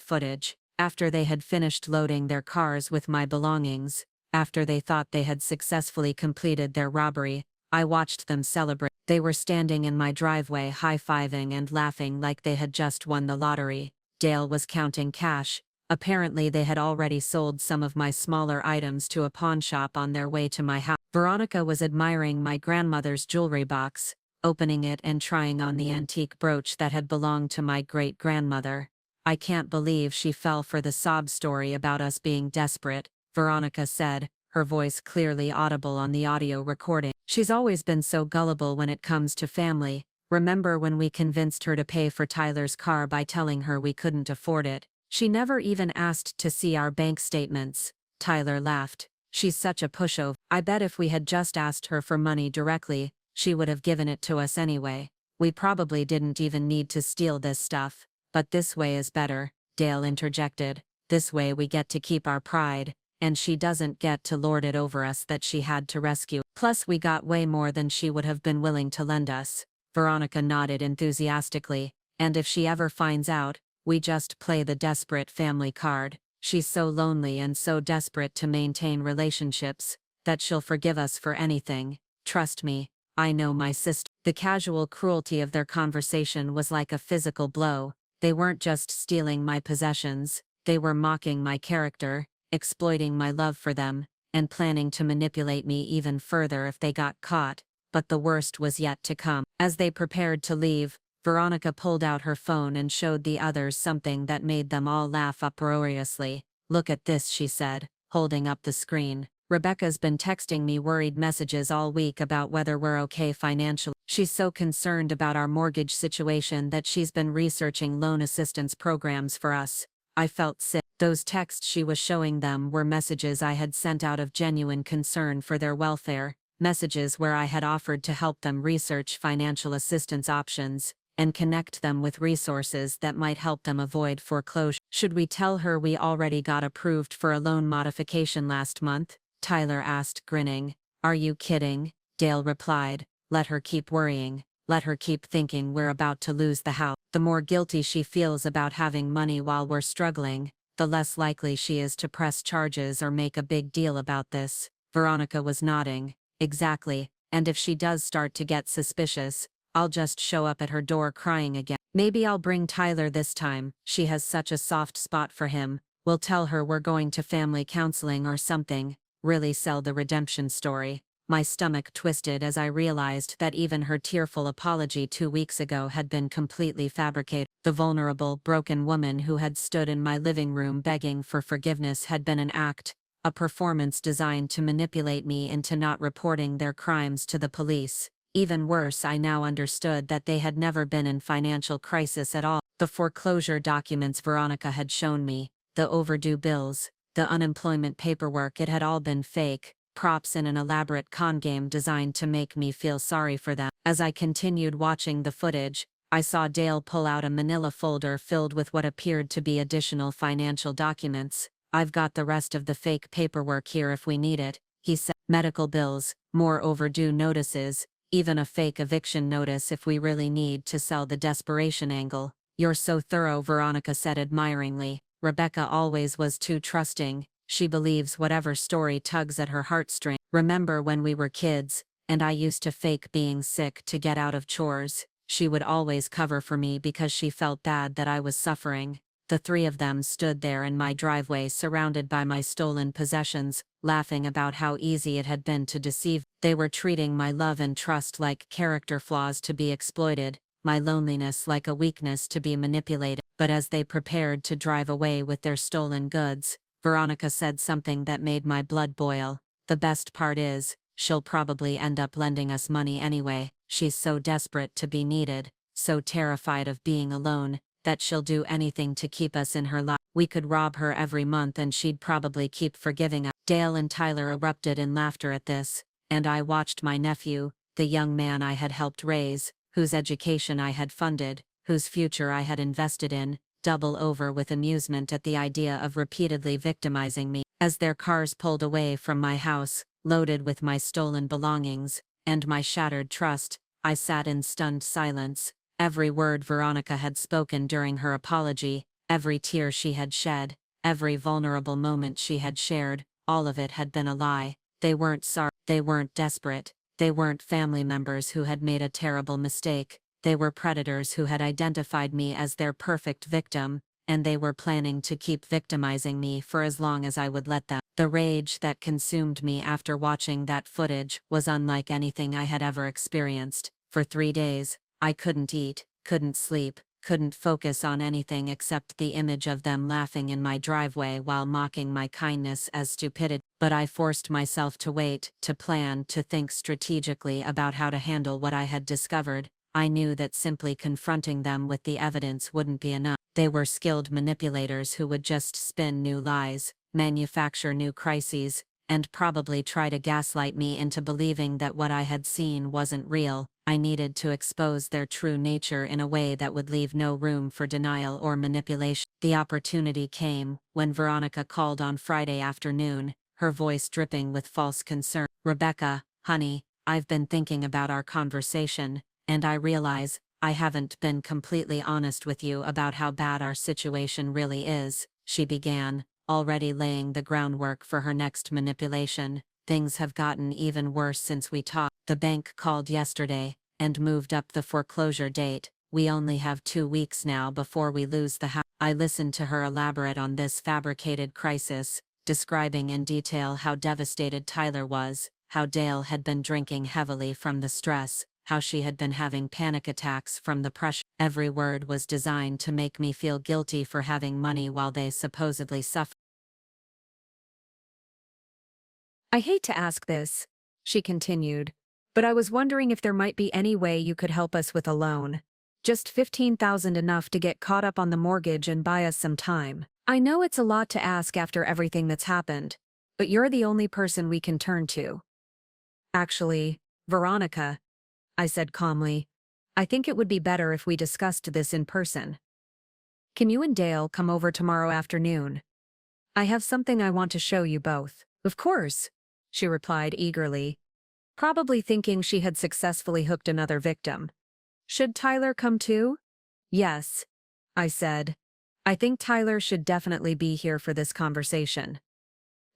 footage. After they had finished loading their cars with my belongings, After they thought they had successfully completed their robbery, I watched them celebrate. They were standing in my driveway high-fiving and laughing like they had just won the lottery. Dale was counting cash. Apparently they had already sold some of my smaller items to a pawn shop on their way to my house. Veronica was admiring my grandmother's jewelry box, opening it and trying on the antique brooch that had belonged to my great-grandmother. I can't believe she fell for the sob story about us being desperate, Veronica said, her voice clearly audible on the audio recording. She's always been so gullible when it comes to family. Remember when we convinced her to pay for Tyler's car by telling her we couldn't afford it? She never even asked to see our bank statements. Tyler laughed. She's such a pushover. I bet if we had just asked her for money directly, she would have given it to us anyway. We probably didn't even need to steal this stuff. But this way is better, Dale interjected. This way we get to keep our pride, and she doesn't get to lord it over us that she had to rescue. Plus we got way more than she would have been willing to lend us. Veronica nodded enthusiastically. And if she ever finds out, we just play the desperate family card. She's so lonely and so desperate to maintain relationships, that she'll forgive us for anything. Trust me, I know my sister. The casual cruelty of their conversation was like a physical blow. They weren't just stealing my possessions, they were mocking my character, exploiting my love for them, and planning to manipulate me even further if they got caught. But the worst was yet to come. As they prepared to leave, Veronica pulled out her phone and showed the others something that made them all laugh uproariously. Look at this, she said, holding up the screen. Rebecca's been texting me worried messages all week about whether we're okay financially. She's so concerned about our mortgage situation that she's been researching loan assistance programs for us. I felt sick. Those texts she was showing them were messages I had sent out of genuine concern for their welfare, messages where I had offered to help them research financial assistance options and connect them with resources that might help them avoid foreclosure. Should we tell her we already got approved for a loan modification last month? Tyler asked, grinning. Are you kidding? Dale replied. Let her keep worrying. Let her keep thinking we're about to lose the house. The more guilty she feels about having money while we're struggling, the less likely she is to press charges or make a big deal about this. Veronica was nodding. Exactly, and if she does start to get suspicious, I'll just show up at her door crying again. Maybe I'll bring Tyler this time. She has such a soft spot for him. We'll tell her we're going to family counseling or something. Really sell the redemption story. My stomach twisted as I realized that even her tearful apology 2 weeks ago had been completely fabricated. The vulnerable, broken woman who had stood in my living room begging for forgiveness had been an act, a performance designed to manipulate me into not reporting their crimes to the police. Even worse, I now understood that they had never been in financial crisis at all. The foreclosure documents Veronica had shown me, the overdue bills, the unemployment paperwork, it had all been fake, props in an elaborate con game designed to make me feel sorry for them. As I continued watching the footage, I saw Dale pull out a manila folder filled with what appeared to be additional financial documents. I've got the rest of the fake paperwork here if we need it, he said. Medical bills, more overdue notices, even a fake eviction notice if we really need to sell the desperation angle. You're so thorough, Veronica said admiringly. Rebecca always was too trusting. She believes whatever story tugs at her heartstring. Remember when we were kids, and I used to fake being sick to get out of chores? She would always cover for me because she felt bad that I was suffering. The three of them stood there in my driveway surrounded by my stolen possessions, laughing about how easy it had been to deceive. They were treating my love and trust like character flaws to be exploited, my loneliness like a weakness to be manipulated. But as they prepared to drive away with their stolen goods, Veronica said something that made my blood boil. The best part is, she'll probably end up lending us money anyway. She's so desperate to be needed, so terrified of being alone, that she'll do anything to keep us in her life. We could rob her every month and she'd probably keep forgiving us. Dale and Tyler erupted in laughter at this, and I watched my nephew, the young man I had helped raise, whose education I had funded, whose future I had invested in, double over with amusement at the idea of repeatedly victimizing me. As their cars pulled away from my house, loaded with my stolen belongings, and my shattered trust, I sat in stunned silence. Every word Veronica had spoken during her apology, every tear she had shed, every vulnerable moment she had shared, All of it had been a lie. They weren't sorry. They weren't desperate. They weren't family members who had made a terrible mistake. They were predators who had identified me as their perfect victim, and they were planning to keep victimizing me for as long as I would let them. The rage that consumed me after watching that footage was unlike anything I had ever experienced. For 3 days, I couldn't eat, couldn't sleep, couldn't focus on anything except the image of them laughing in my driveway while mocking my kindness as stupidity. But I forced myself to wait, to plan, to think strategically about how to handle what I had discovered. I knew that simply confronting them with the evidence wouldn't be enough. They were skilled manipulators who would just spin new lies, manufacture new crises, and probably try to gaslight me into believing that what I had seen wasn't real. I needed to expose their true nature in a way that would leave no room for denial or manipulation. The opportunity came when Veronica called on Friday afternoon, her voice dripping with false concern. "Rebecca, honey, I've been thinking about our conversation, and I realize I haven't been completely honest with you about how bad our situation really is," she began, already laying the groundwork for her next manipulation. "Things have gotten even worse since we talked. The bank called yesterday and moved up the foreclosure date. We only have 2 weeks now before we lose the house." I listened to her elaborate on this fabricated crisis, describing in detail how devastated Tyler was, how Dale had been drinking heavily from the stress, how she had been having panic attacks from the pressure. Every word was designed to make me feel guilty for having money while they supposedly suffered. "I hate to ask this," she continued, "but I was wondering if there might be any way you could help us with a loan. Just $15,000, enough to get caught up on the mortgage and buy us some time. I know it's a lot to ask after everything that's happened, but you're the only person we can turn to." "Actually, Veronica," I said calmly, "I think it would be better if we discussed this in person. Can you and Dale come over tomorrow afternoon? I have something I want to show you both." "Of course," she replied eagerly, probably thinking she had successfully hooked another victim. "Should Tyler come too?" "Yes," I said. "I think Tyler should definitely be here for this conversation."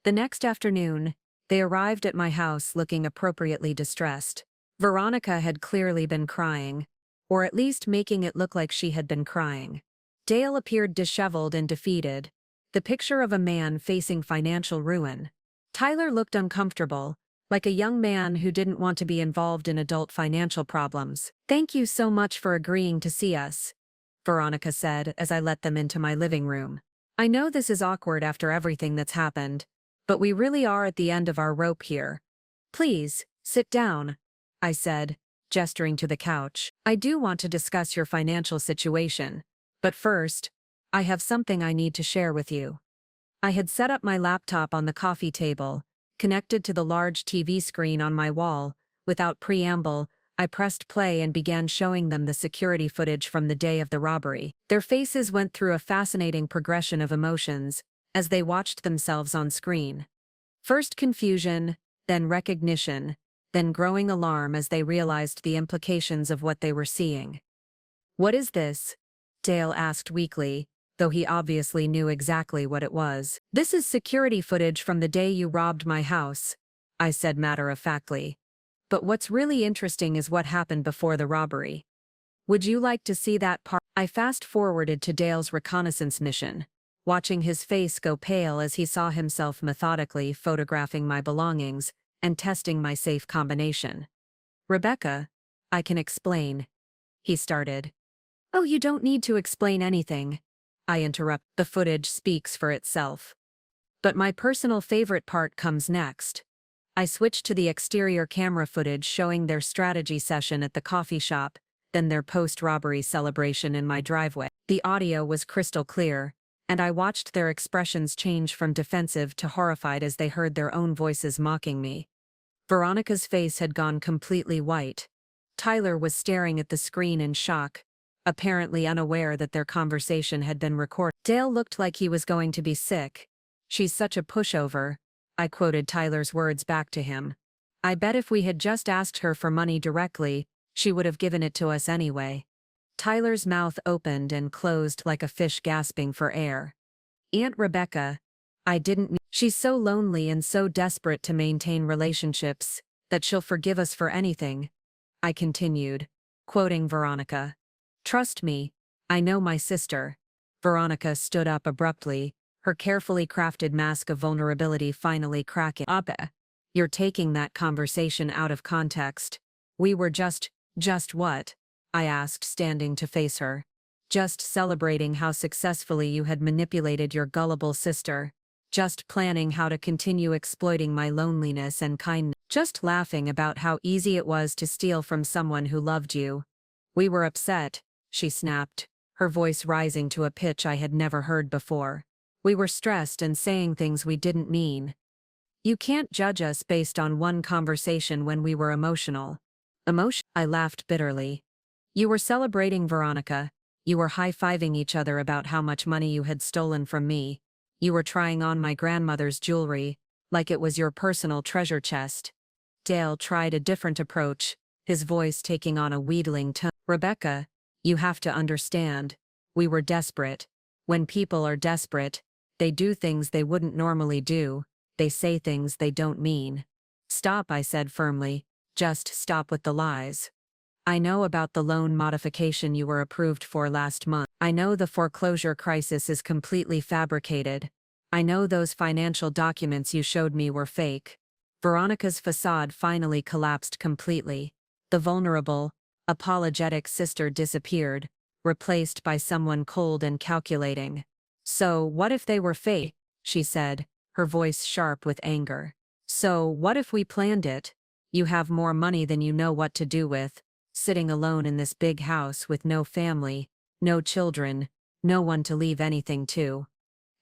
The next afternoon, they arrived at my house looking appropriately distressed. Veronica had clearly been crying, or at least making it look like she had been crying. Dale appeared disheveled and defeated, the picture of a man facing financial ruin. Tyler looked uncomfortable, like a young man who didn't want to be involved in adult financial problems. "Thank you so much for agreeing to see us," Veronica said as I let them into my living room. "I know this is awkward after everything that's happened, but we really are at the end of our rope here. Please, sit down," I said, gesturing to the couch. "I do want to discuss your financial situation, but first, I have something I need to share with you." I had set up my laptop on the coffee table, connected to the large TV screen on my wall. Without preamble, I pressed play and began showing them the security footage from the day of the robbery. Their faces went through a fascinating progression of emotions as they watched themselves on screen. First confusion, then recognition, then growing alarm as they realized the implications of what they were seeing. "What is this?" Dale asked weakly, though he obviously knew exactly what it was. "This is security footage from the day you robbed my house," I said matter-of-factly. "But what's really interesting is what happened before the robbery. Would you like to see that part?" I fast-forwarded to Dale's reconnaissance mission, watching his face go pale as he saw himself methodically photographing my belongings and testing my safe combination. "Rebecca, I can explain," he started. "Oh, you don't need to explain anything," I interrupt. "The footage speaks for itself. But my personal favorite part comes next." I switched to the exterior camera footage showing their strategy session at the coffee shop, then their post-robbery celebration in my driveway. The audio was crystal clear, and I watched their expressions change from defensive to horrified as they heard their own voices mocking me. Veronica's face had gone completely white. Tyler was staring at the screen in shock, apparently unaware that their conversation had been recorded. Dale looked like he was going to be sick. "She's such a pushover," I quoted Tyler's words back to him. "I bet if we had just asked her for money directly, she would have given it to us anyway." Tyler's mouth opened and closed like a fish gasping for air. "Aunt Rebecca, I didn't She's so lonely and so desperate to maintain relationships that she'll forgive us for anything, I continued, quoting Veronica. Trust me, I know my sister. Veronica stood up abruptly, her carefully crafted mask of vulnerability finally cracking. Abe, you're taking that conversation out of context. We were just what? I asked, standing to face her. Just celebrating how successfully you had manipulated your gullible sister. Just planning how to continue exploiting my loneliness and kindness. Just laughing about how easy it was to steal from someone who loved you. We were upset, she snapped, her voice rising to a pitch I had never heard before. We were stressed and saying things we didn't mean. You can't judge us based on one conversation when we were emotional. I laughed bitterly. You were celebrating Veronica. You were high-fiving each other about how much money you had stolen from me. You were trying on my grandmother's jewelry, like it was your personal treasure chest. Dale tried a different approach, his voice taking on a wheedling tone. Rebecca, you have to understand. We were desperate. When people are desperate, they do things they wouldn't normally do. They say things they don't mean. Stop, I said firmly. Just stop with the lies. I know about the loan modification you were approved for last month. I know the foreclosure crisis is completely fabricated. I know those financial documents you showed me were fake. Veronica's facade finally collapsed completely. The vulnerable, apologetic sister disappeared, replaced by someone cold and calculating. So what if they were fake? She said, her voice sharp with anger. So what if we planned it? You have more money than you know what to do with, sitting alone in this big house with no family, no children, no one to leave anything to.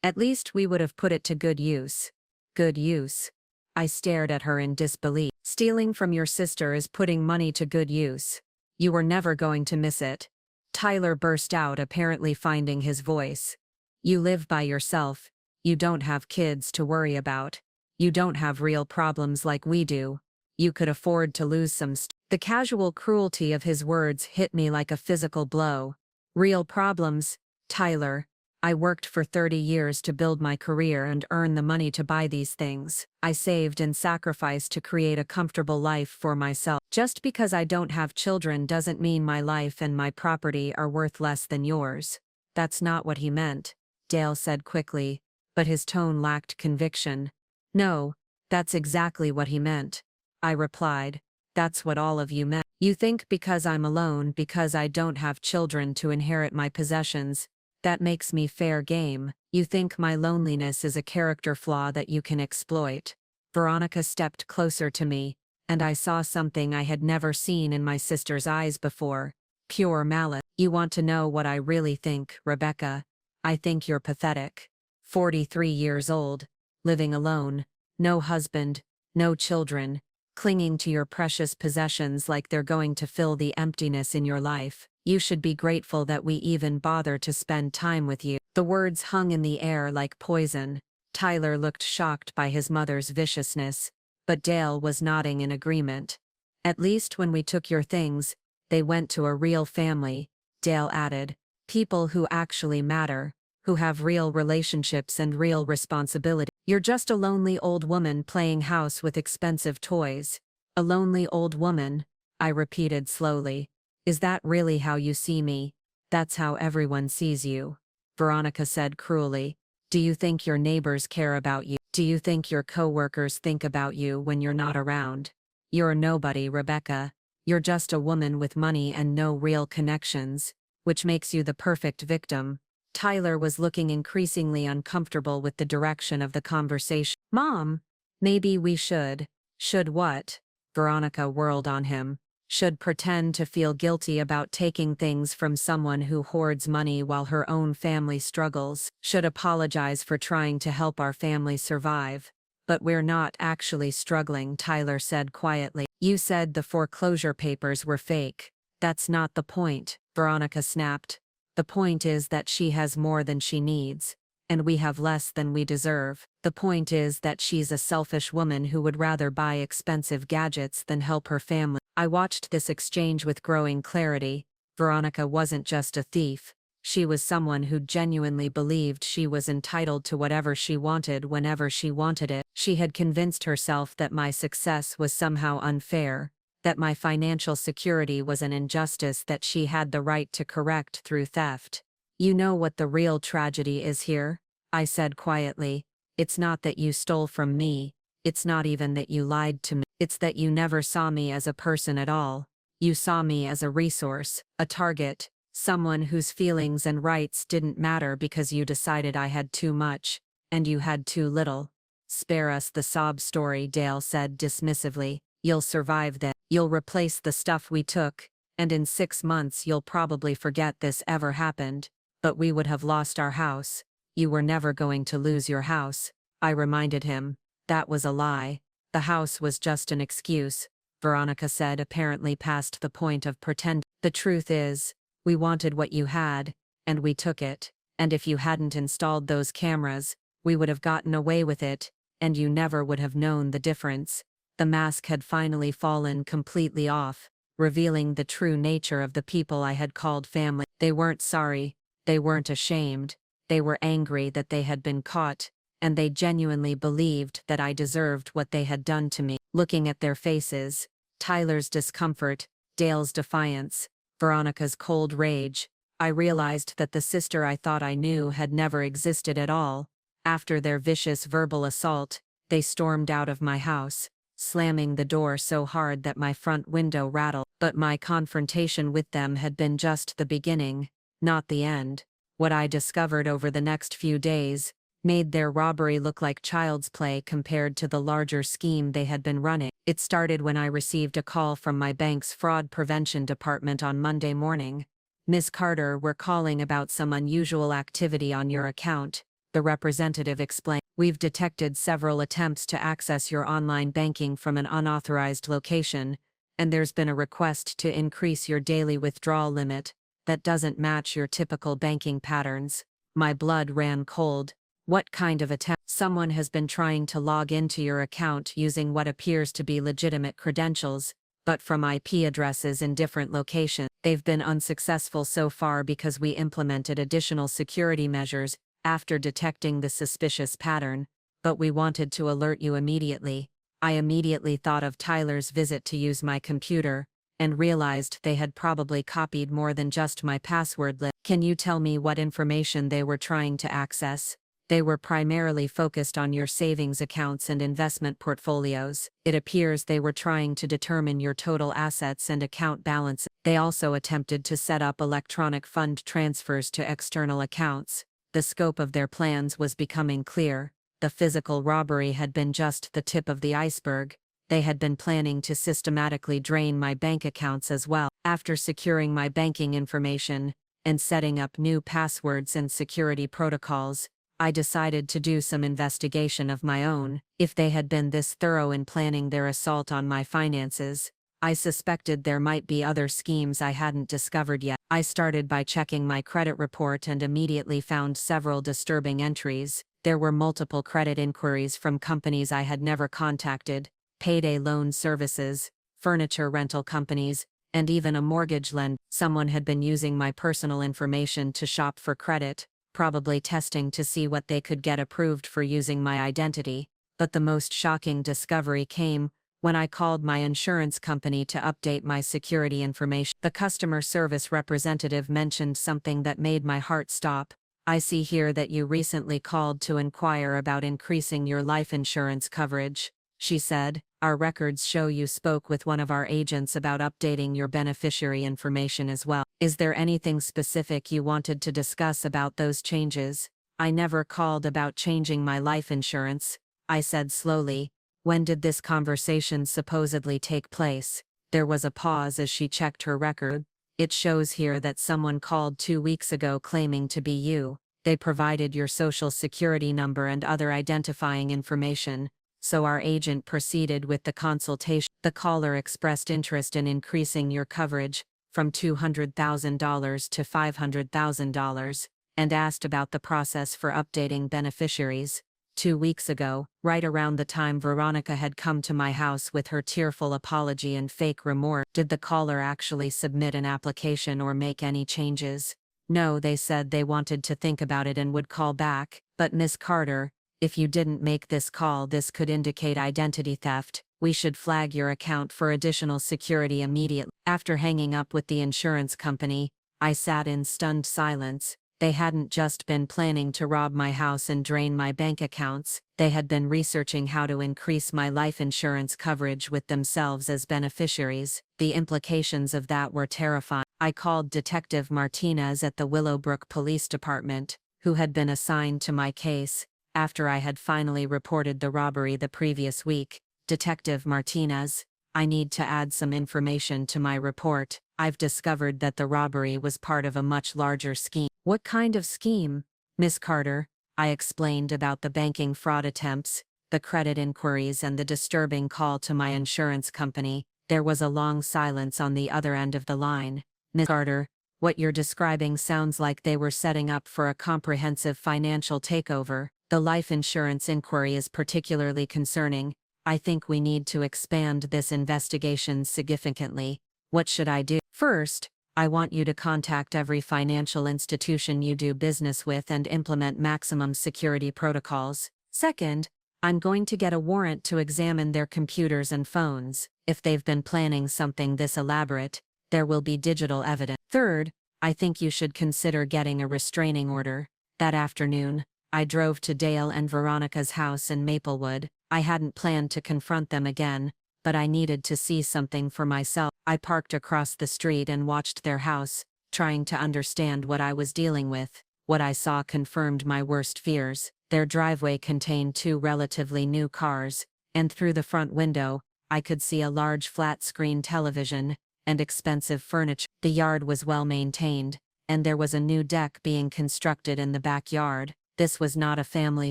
At least we would have put it to good use. Good use. I stared at her in disbelief. Stealing from your sister is putting money to good use. You were never going to miss it. Tyler burst out, apparently finding his voice. You live by yourself. You don't have kids to worry about. You don't have real problems like we do. You could afford to lose some The casual cruelty of his words hit me like a physical blow. Real problems, Tyler. I worked for 30 years to build my career and earn the money to buy these things. I saved and sacrificed to create a comfortable life for myself. Just because I don't have children doesn't mean my life and my property are worth less than yours. That's not what he meant, Dale said quickly, but his tone lacked conviction. No, that's exactly what he meant, I replied. That's what all of you meant. You think because I'm alone, because I don't have children to inherit my possessions, that makes me fair game. You think my loneliness is a character flaw that you can exploit. Veronica stepped closer to me, and I saw something I had never seen in my sister's eyes before. Pure malice. You want to know what I really think, Rebecca? I think you're pathetic. 43 years old, living alone, no husband, no children, clinging to your precious possessions like they're going to fill the emptiness in your life. You should be grateful that we even bother to spend time with you. The words hung in the air like poison. Tyler looked shocked by his mother's viciousness, but Dale was nodding in agreement. At least when we took your things, they went to a real family, Dale added. People who actually matter, who have real relationships and real responsibility. You're just a lonely old woman playing house with expensive toys. A lonely old woman, I repeated slowly. Is that really how you see me? That's how everyone sees you, Veronica said cruelly. Do you think your neighbors care about you? Do you think your coworkers think about you when you're not around? You're a nobody, Rebecca. You're just a woman with money and no real connections, which makes you the perfect victim. Tyler was looking increasingly uncomfortable with the direction of the conversation. Mom, maybe we should. Should what? Veronica whirled on him. Should pretend to feel guilty about taking things from someone who hoards money while her own family struggles. Should apologize for trying to help our family survive. But we're not actually struggling, Tyler said quietly. You said the foreclosure papers were fake. That's not the point, Veronica snapped. The point is that she has more than she needs, and we have less than we deserve. The point is that she's a selfish woman who would rather buy expensive gadgets than help her family. I watched this exchange with growing clarity. Veronica wasn't just a thief. She was someone who genuinely believed she was entitled to whatever she wanted whenever she wanted it. She had convinced herself that my success was somehow unfair, that my financial security was an injustice that she had the right to correct through theft. "You know what the real tragedy is here?" I said quietly. "It's not that you stole from me. It's not even that you lied to me. It's that you never saw me as a person at all. You saw me as a resource, a target, someone whose feelings and rights didn't matter because you decided I had too much, and you had too little." "Spare us the sob story," Dale said dismissively. "You'll survive this. You'll replace the stuff we took, and in 6 months you'll probably forget this ever happened. But we would have lost our house." "You were never going to lose your house," I reminded him. "That was a lie. The house was just an excuse," Veronica said, apparently past the point of pretend. "The truth is, we wanted what you had, and we took it. And if you hadn't installed those cameras, we would have gotten away with it, and you never would have known the difference." The mask had finally fallen completely off, revealing the true nature of the people I had called family. They weren't sorry, they weren't ashamed, they were angry that they had been caught, and they genuinely believed that I deserved what they had done to me. Looking at their faces, Tyler's discomfort, Dale's defiance, Veronica's cold rage, I realized that the sister I thought I knew had never existed at all. After their vicious verbal assault, they stormed out of my house, slamming the door so hard that my front window rattled. But my confrontation with them had been just the beginning, not the end. What I discovered over the next few days made their robbery look like child's play compared to the larger scheme they had been running. It started when I received a call from my bank's fraud prevention department on Monday morning. "Miss Carter, we're calling about some unusual activity on your account," the representative explained. "We've detected several attempts to access your online banking from an unauthorized location, and there's been a request to increase your daily withdrawal limit that doesn't match your typical banking patterns." My blood ran cold. "What kind of attempt?" "Someone has been trying to log into your account using what appears to be legitimate credentials, but from IP addresses in different locations. They've been unsuccessful so far because we implemented additional security measures after detecting the suspicious pattern, but we wanted to alert you immediately." I immediately thought of Tyler's visit to use my computer, and realized they had probably copied more than just my password list. "Can you tell me what information they were trying to access?" "They were primarily focused on your savings accounts and investment portfolios. It appears they were trying to determine your total assets and account balance. They also attempted to set up electronic fund transfers to external accounts." The scope of their plans was becoming clear. The physical robbery had been just the tip of the iceberg. They had been planning to systematically drain my bank accounts as well. After securing my banking information and setting up new passwords and security protocols, I decided to do some investigation of my own. If they had been this thorough in planning their assault on my finances, I suspected there might be other schemes I hadn't discovered yet. I started by checking my credit report and immediately found several disturbing entries. There were multiple credit inquiries from companies I had never contacted, payday loan services, furniture rental companies, and even a mortgage lender. Someone had been using my personal information to shop for credit, probably testing to see what they could get approved for using my identity. But the most shocking discovery came when I called my insurance company to update my security information. The customer service representative mentioned something that made my heart stop. "I see here that you recently called to inquire about increasing your life insurance coverage," she said. "Our records show you spoke with one of our agents about updating your beneficiary information as well. Is there anything specific you wanted to discuss about those changes?" "I never called about changing my life insurance," I said slowly. "When did this conversation supposedly take place?" There was a pause as she checked her record. "It shows here that someone called 2 weeks ago claiming to be you. They provided your social security number and other identifying information, so our agent proceeded with the consultation. The caller expressed interest in increasing your coverage from $200,000 to $500,000, and asked about the process for updating beneficiaries. 2 weeks ago, right around the time Veronica had come to my house with her tearful apology and fake remorse." "Did the caller actually submit an application or make any changes?" No, they said they wanted to think about it and would call back. But Miss Carter, if you didn't make this call, this could indicate identity theft. We should flag your account for additional security immediately. After hanging up with the insurance company, I sat in stunned silence. They hadn't just been planning to rob my house and drain my bank accounts, they had been researching how to increase my life insurance coverage with themselves as beneficiaries. The implications of that were terrifying. I called Detective Martinez at the Willowbrook Police Department, who had been assigned to my case, after I had finally reported the robbery the previous week. Detective Martinez, I need to add some information to my report. I've discovered that the robbery was part of a much larger scheme. What kind of scheme, Miss Carter? I explained about the banking fraud attempts, the credit inquiries, and the disturbing call to my insurance company. There was a long silence on the other end of the line. Miss Carter, what you're describing sounds like they were setting up for a comprehensive financial takeover. The life insurance inquiry is particularly concerning. I think we need to expand this investigation significantly. What should I do? First, I want you to contact every financial institution you do business with and implement maximum security protocols. Second, I'm going to get a warrant to examine their computers and phones. If they've been planning something this elaborate, there will be digital evidence. Third, I think you should consider getting a restraining order. That afternoon, I drove to Dale and Veronica's house in Maplewood. I hadn't planned to confront them again, but I needed to see something for myself. I parked across the street and watched their house, trying to understand what I was dealing with. What I saw confirmed my worst fears. Their driveway contained two relatively new cars, and through the front window, I could see a large flat-screen television and expensive furniture. The yard was well maintained, and there was a new deck being constructed in the backyard. This was not a family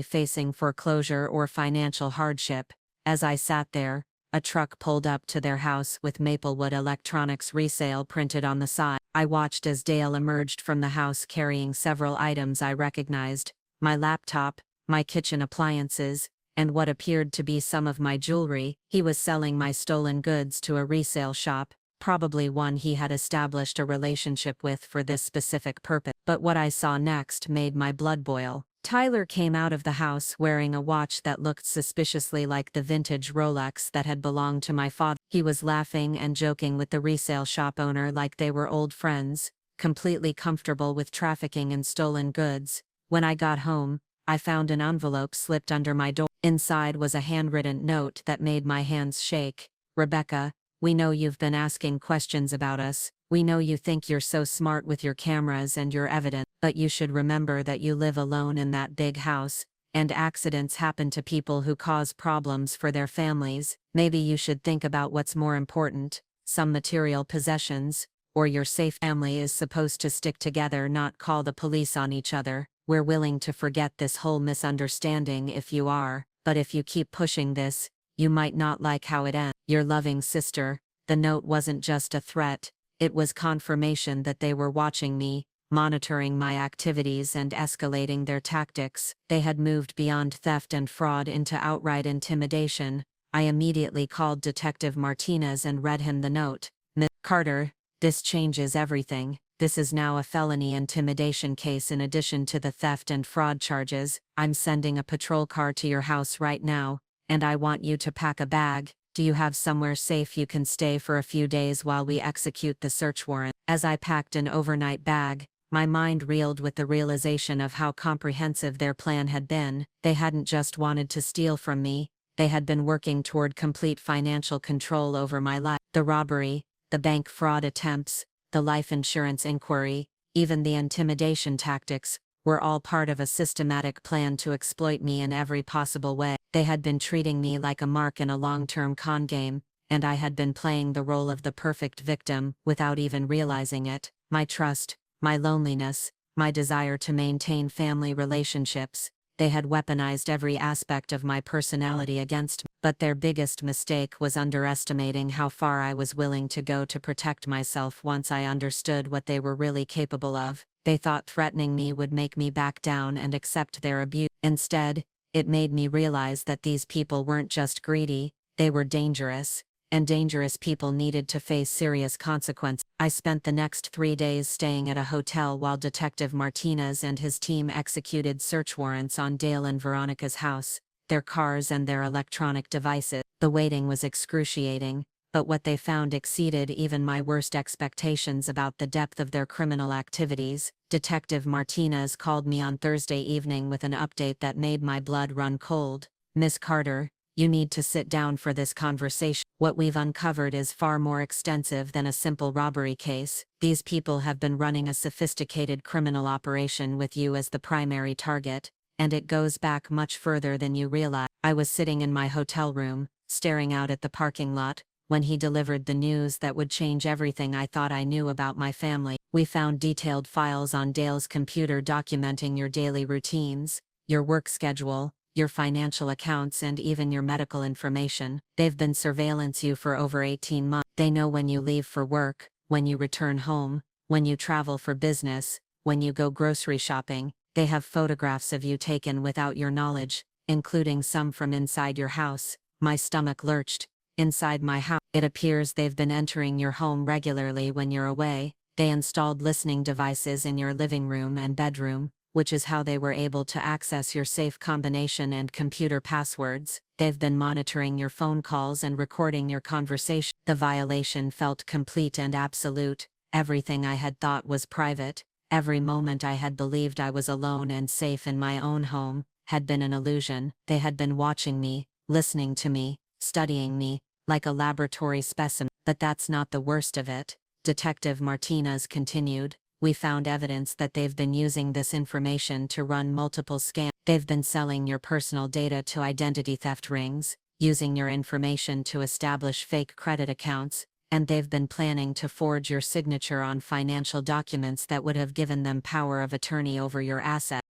facing foreclosure or financial hardship. As I sat there, a truck pulled up to their house with Maplewood Electronics Resale printed on the side. I watched as Dale emerged from the house carrying several items I recognized: my laptop, my kitchen appliances, and what appeared to be some of my jewelry. He was selling my stolen goods to a resale shop, probably one he had established a relationship with for this specific purpose. But what I saw next made my blood boil. Tyler came out of the house wearing a watch that looked suspiciously like the vintage Rolex that had belonged to my father. He was laughing and joking with the resale shop owner like they were old friends, completely comfortable with trafficking in stolen goods. When I got home, I found an envelope slipped under my door. Inside was a handwritten note that made my hands shake. Rebecca, we know you've been asking questions about us. We know you think you're so smart with your cameras and your evidence, but you should remember that you live alone in that big house, and accidents happen to people who cause problems for their families. Maybe you should think about what's more important, some material possessions, or your safe. Family is supposed to stick together, not call the police on each other. We're willing to forget this whole misunderstanding if you are, but if you keep pushing this, you might not like how it ends. Your loving sister. The note wasn't just a threat, it was confirmation that they were watching me, monitoring my activities and escalating their tactics. They had moved beyond theft and fraud into outright intimidation. I immediately called Detective Martinez and read him the note. Miss Carter, this changes everything. This is now a felony intimidation case in addition to the theft and fraud charges. I'm sending a patrol car to your house right now, and I want you to pack a bag. Do you have somewhere safe you can stay for a few days while we execute the search warrant? As I packed an overnight bag, my mind reeled with the realization of how comprehensive their plan had been. They hadn't just wanted to steal from me, they had been working toward complete financial control over my life. The robbery, the bank fraud attempts, the life insurance inquiry, even the intimidation tactics, were all part of a systematic plan to exploit me in every possible way. They had been treating me like a mark in a long-term con game, and I had been playing the role of the perfect victim without even realizing it. My trust, my loneliness, my desire to maintain family relationships, they had weaponized every aspect of my personality against me. But their biggest mistake was underestimating how far I was willing to go to protect myself once I understood what they were really capable of. They thought threatening me would make me back down and accept their abuse. Instead, it made me realize that these people weren't just greedy, they were dangerous. and dangerous people needed to face serious consequences. I spent the next 3 days staying at a hotel while Detective Martinez and his team executed search warrants on Dale and Veronica's house, their cars and their electronic devices. The waiting was excruciating, but what they found exceeded even my worst expectations about the depth of their criminal activities. Detective Martinez called me on Thursday evening with an update that made my blood run cold. "Miss Carter, you need to sit down for this conversation. What we've uncovered is far more extensive than a simple robbery case. These people have been running a sophisticated criminal operation with you as the primary target, and it goes back much further than you realize." I was sitting in my hotel room, staring out at the parking lot, when he delivered the news that would change everything I thought I knew about my family. "We found detailed files on Dale's computer documenting your daily routines, your work schedule, your financial accounts, and even your medical information. They've been surveillance you for over 18 months. They know when you leave for work, when you return home, when you travel for business, when you go grocery shopping. They have photographs of you taken without your knowledge, including some from inside your house." My stomach lurched. "Inside my house?" "It appears they've been entering your home regularly when you're away. They installed listening devices in your living room and bedroom, which is how they were able to access your safe combination and computer passwords. They've been monitoring your phone calls and recording your conversation." The violation felt complete and absolute. Everything I had thought was private, every moment I had believed I was alone and safe in my own home, had been an illusion. They had been watching me, listening to me, studying me, like a laboratory specimen. "But that's not the worst of it," Detective Martinez continued. "We found evidence that they've been using this information to run multiple scams. They've been selling your personal data to identity theft rings, using your information to establish fake credit accounts, and they've been planning to forge your signature on financial documents that would have given them power of attorney over your assets."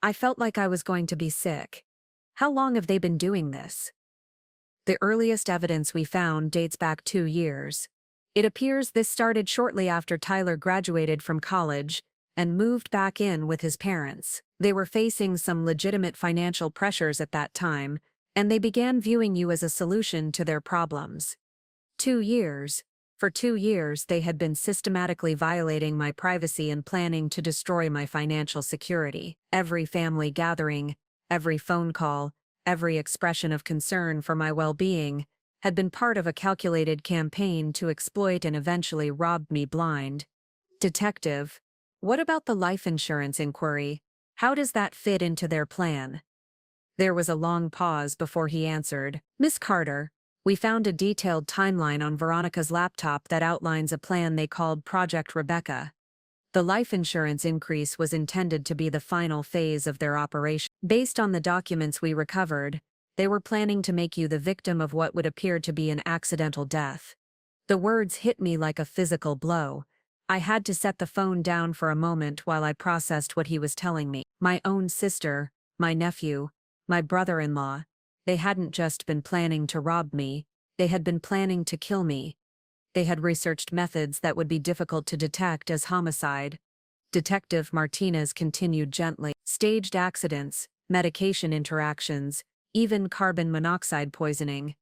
I felt like I was going to be sick. How long have they been doing this? The earliest evidence we found dates back 2 years. It appears this started shortly after Tyler graduated from college and moved back in with his parents. They were facing some legitimate financial pressures at that time, and they began viewing you as a solution to their problems. 2 years. For 2 years they had been systematically violating my privacy and planning to destroy my financial security. Every family gathering, every phone call, every expression of concern for my well-being had been part of a calculated campaign to exploit and eventually rob me blind. "Detective, what about the life insurance inquiry? How does that fit into their plan?" There was a long pause before he answered. "Miss Carter, we found a detailed timeline on Veronica's laptop that outlines a plan they called Project Rebecca. The life insurance increase was intended to be the final phase of their operation. Based on the documents we recovered, they were planning to make you the victim of what would appear to be an accidental death." The words hit me like a physical blow. I had to set the phone down for a moment while I processed what he was telling me. My own sister, my nephew, my brother-in-law, they hadn't just been planning to rob me, they had been planning to kill me. They had researched methods that would be difficult to detect as homicide. Detective Martinez continued gently. "Staged accidents, medication interactions, even carbon monoxide poisoning.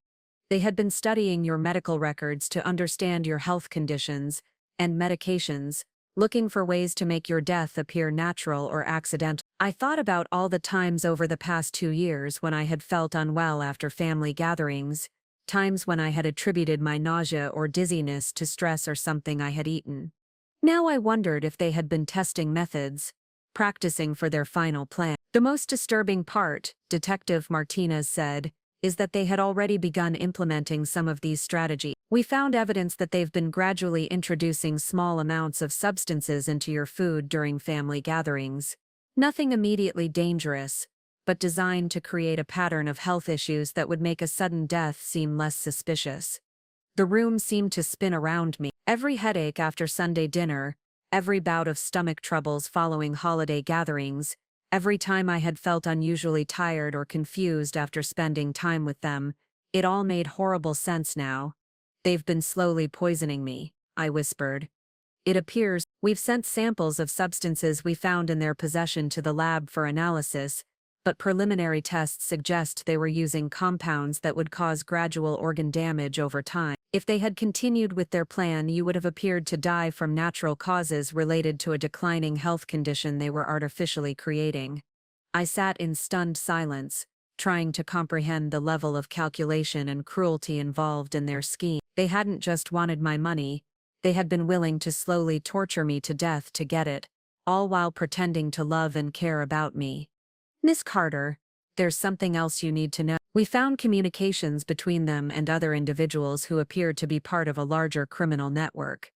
They had been studying your medical records to understand your health conditions and medications, looking for ways to make your death appear natural or accidental." I thought about all the times over the past 2 years when I had felt unwell after family gatherings, times when I had attributed my nausea or dizziness to stress or something I had eaten. Now I wondered if they had been testing methods, practicing for their final plan. "The most disturbing part," Detective Martinez said, "is that they had already begun implementing some of these strategies. We found evidence that they've been gradually introducing small amounts of substances into your food during family gatherings. Nothing immediately dangerous, but designed to create a pattern of health issues that would make a sudden death seem less suspicious." The room seemed to spin around me. Every headache after Sunday dinner, every bout of stomach troubles following holiday gatherings, every time I had felt unusually tired or confused after spending time with them, it all made horrible sense now. "They've been slowly poisoning me," I whispered. "It appears we've sent samples of substances we found in their possession to the lab for analysis, but preliminary tests suggest they were using compounds that would cause gradual organ damage over time. If they had continued with their plan, you would have appeared to die from natural causes related to a declining health condition they were artificially creating. I sat in stunned silence, trying to comprehend the level of calculation and cruelty involved in their scheme. They hadn't just wanted my money, they had been willing to slowly torture me to death to get it, all while pretending to love and care about me. Miss Carter, there's something else you need to know. We found communications between them and other individuals who appeared to be part of a larger criminal network.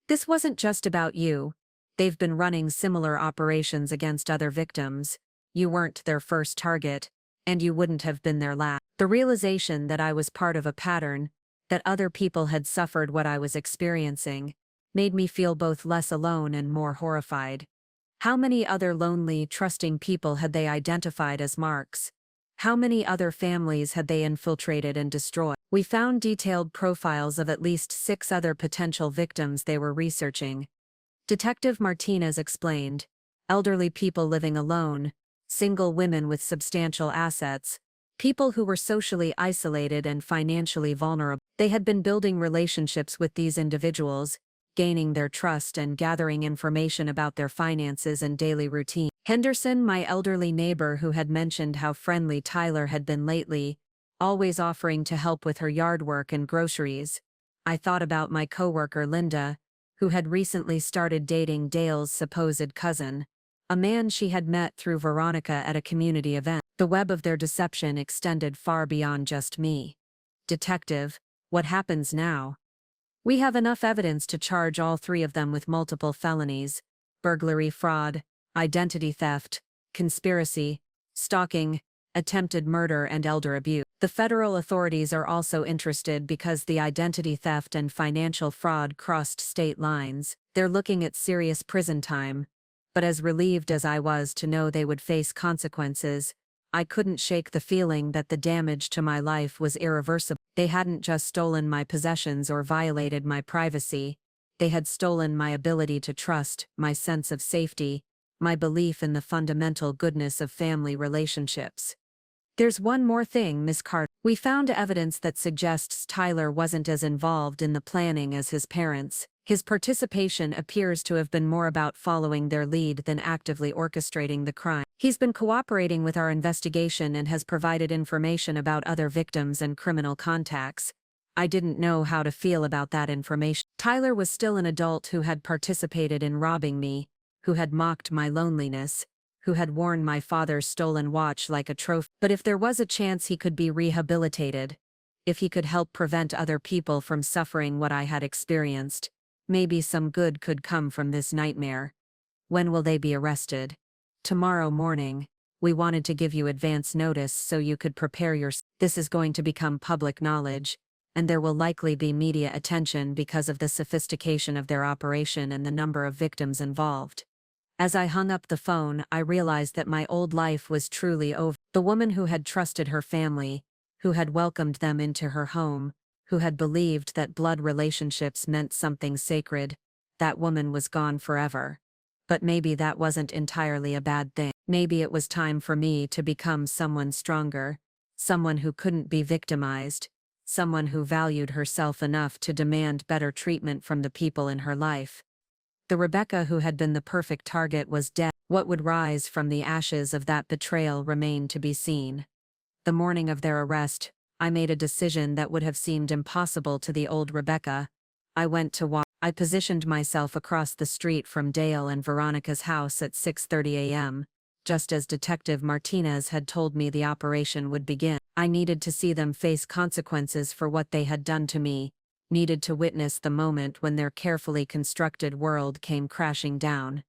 This wasn't just about you. They've been running similar operations against other victims. You weren't their first target, and you wouldn't have been their last. The realization that I was part of a pattern, that other people had suffered what I was experiencing, made me feel both less alone and more horrified. How many other lonely, trusting people had they identified as marks? How many other families had they infiltrated and destroyed? We found detailed profiles of at least 6 other potential victims they were researching. Detective Martinez explained. Elderly people living alone, single women with substantial assets, people who were socially isolated and financially vulnerable. They had been building relationships with these individuals, gaining their trust and gathering information about their finances and daily routine. Henderson, my elderly neighbor who had mentioned how friendly Tyler had been lately, always offering to help with her yard work and groceries. I thought about my coworker Linda, who had recently started dating Dale's supposed cousin, a man she had met through Veronica at a community event. The web of their deception extended far beyond just me. Detective, what happens now? We have enough evidence to charge all 3 of them with multiple felonies: burglary, fraud, identity theft, conspiracy, stalking, attempted murder, and elder abuse. The federal authorities are also interested because the identity theft and financial fraud crossed state lines. They're looking at serious prison time. But as relieved as I was to know they would face consequences, I couldn't shake the feeling that the damage to my life was irreversible. They hadn't just stolen my possessions or violated my privacy, they had stolen my ability to trust, my sense of safety, my belief in the fundamental goodness of family relationships. There's one more thing, Miss Carter. We found evidence that suggests Tyler wasn't as involved in the planning as his parents. His participation appears to have been more about following their lead than actively orchestrating the crime. He's been cooperating with our investigation and has provided information about other victims and criminal contacts. I didn't know how to feel about that information. Tyler was still an adult who had participated in robbing me, who had mocked my loneliness, who had worn my father's stolen watch like a trophy. But if there was a chance he could be rehabilitated, if he could help prevent other people from suffering what I had experienced, maybe some good could come from this nightmare. When will they be arrested? Tomorrow morning. We wanted to give you advance notice so you could prepare yourself. This is going to become public knowledge, and there will likely be media attention because of the sophistication of their operation and the number of victims involved. As I hung up the phone, I realized that my old life was truly over. The woman who had trusted her family, who had welcomed them into her home, who had believed that blood relationships meant something sacred, that woman was gone forever. But maybe that wasn't entirely a bad thing. Maybe it was time for me to become someone stronger, someone who couldn't be victimized, someone who valued herself enough to demand better treatment from the people in her life. The Rebecca who had been the perfect target was dead. What would rise from the ashes of that betrayal remained to be seen. The morning of their arrest, I made a decision that would have seemed impossible to the old Rebecca. I went to walk. I positioned myself across the street from Dale and Veronica's house at 6:30 a.m., just as Detective Martinez had told me the operation would begin. I needed to see them face consequences for what they had done to me, needed to witness the moment when their carefully constructed world came crashing down.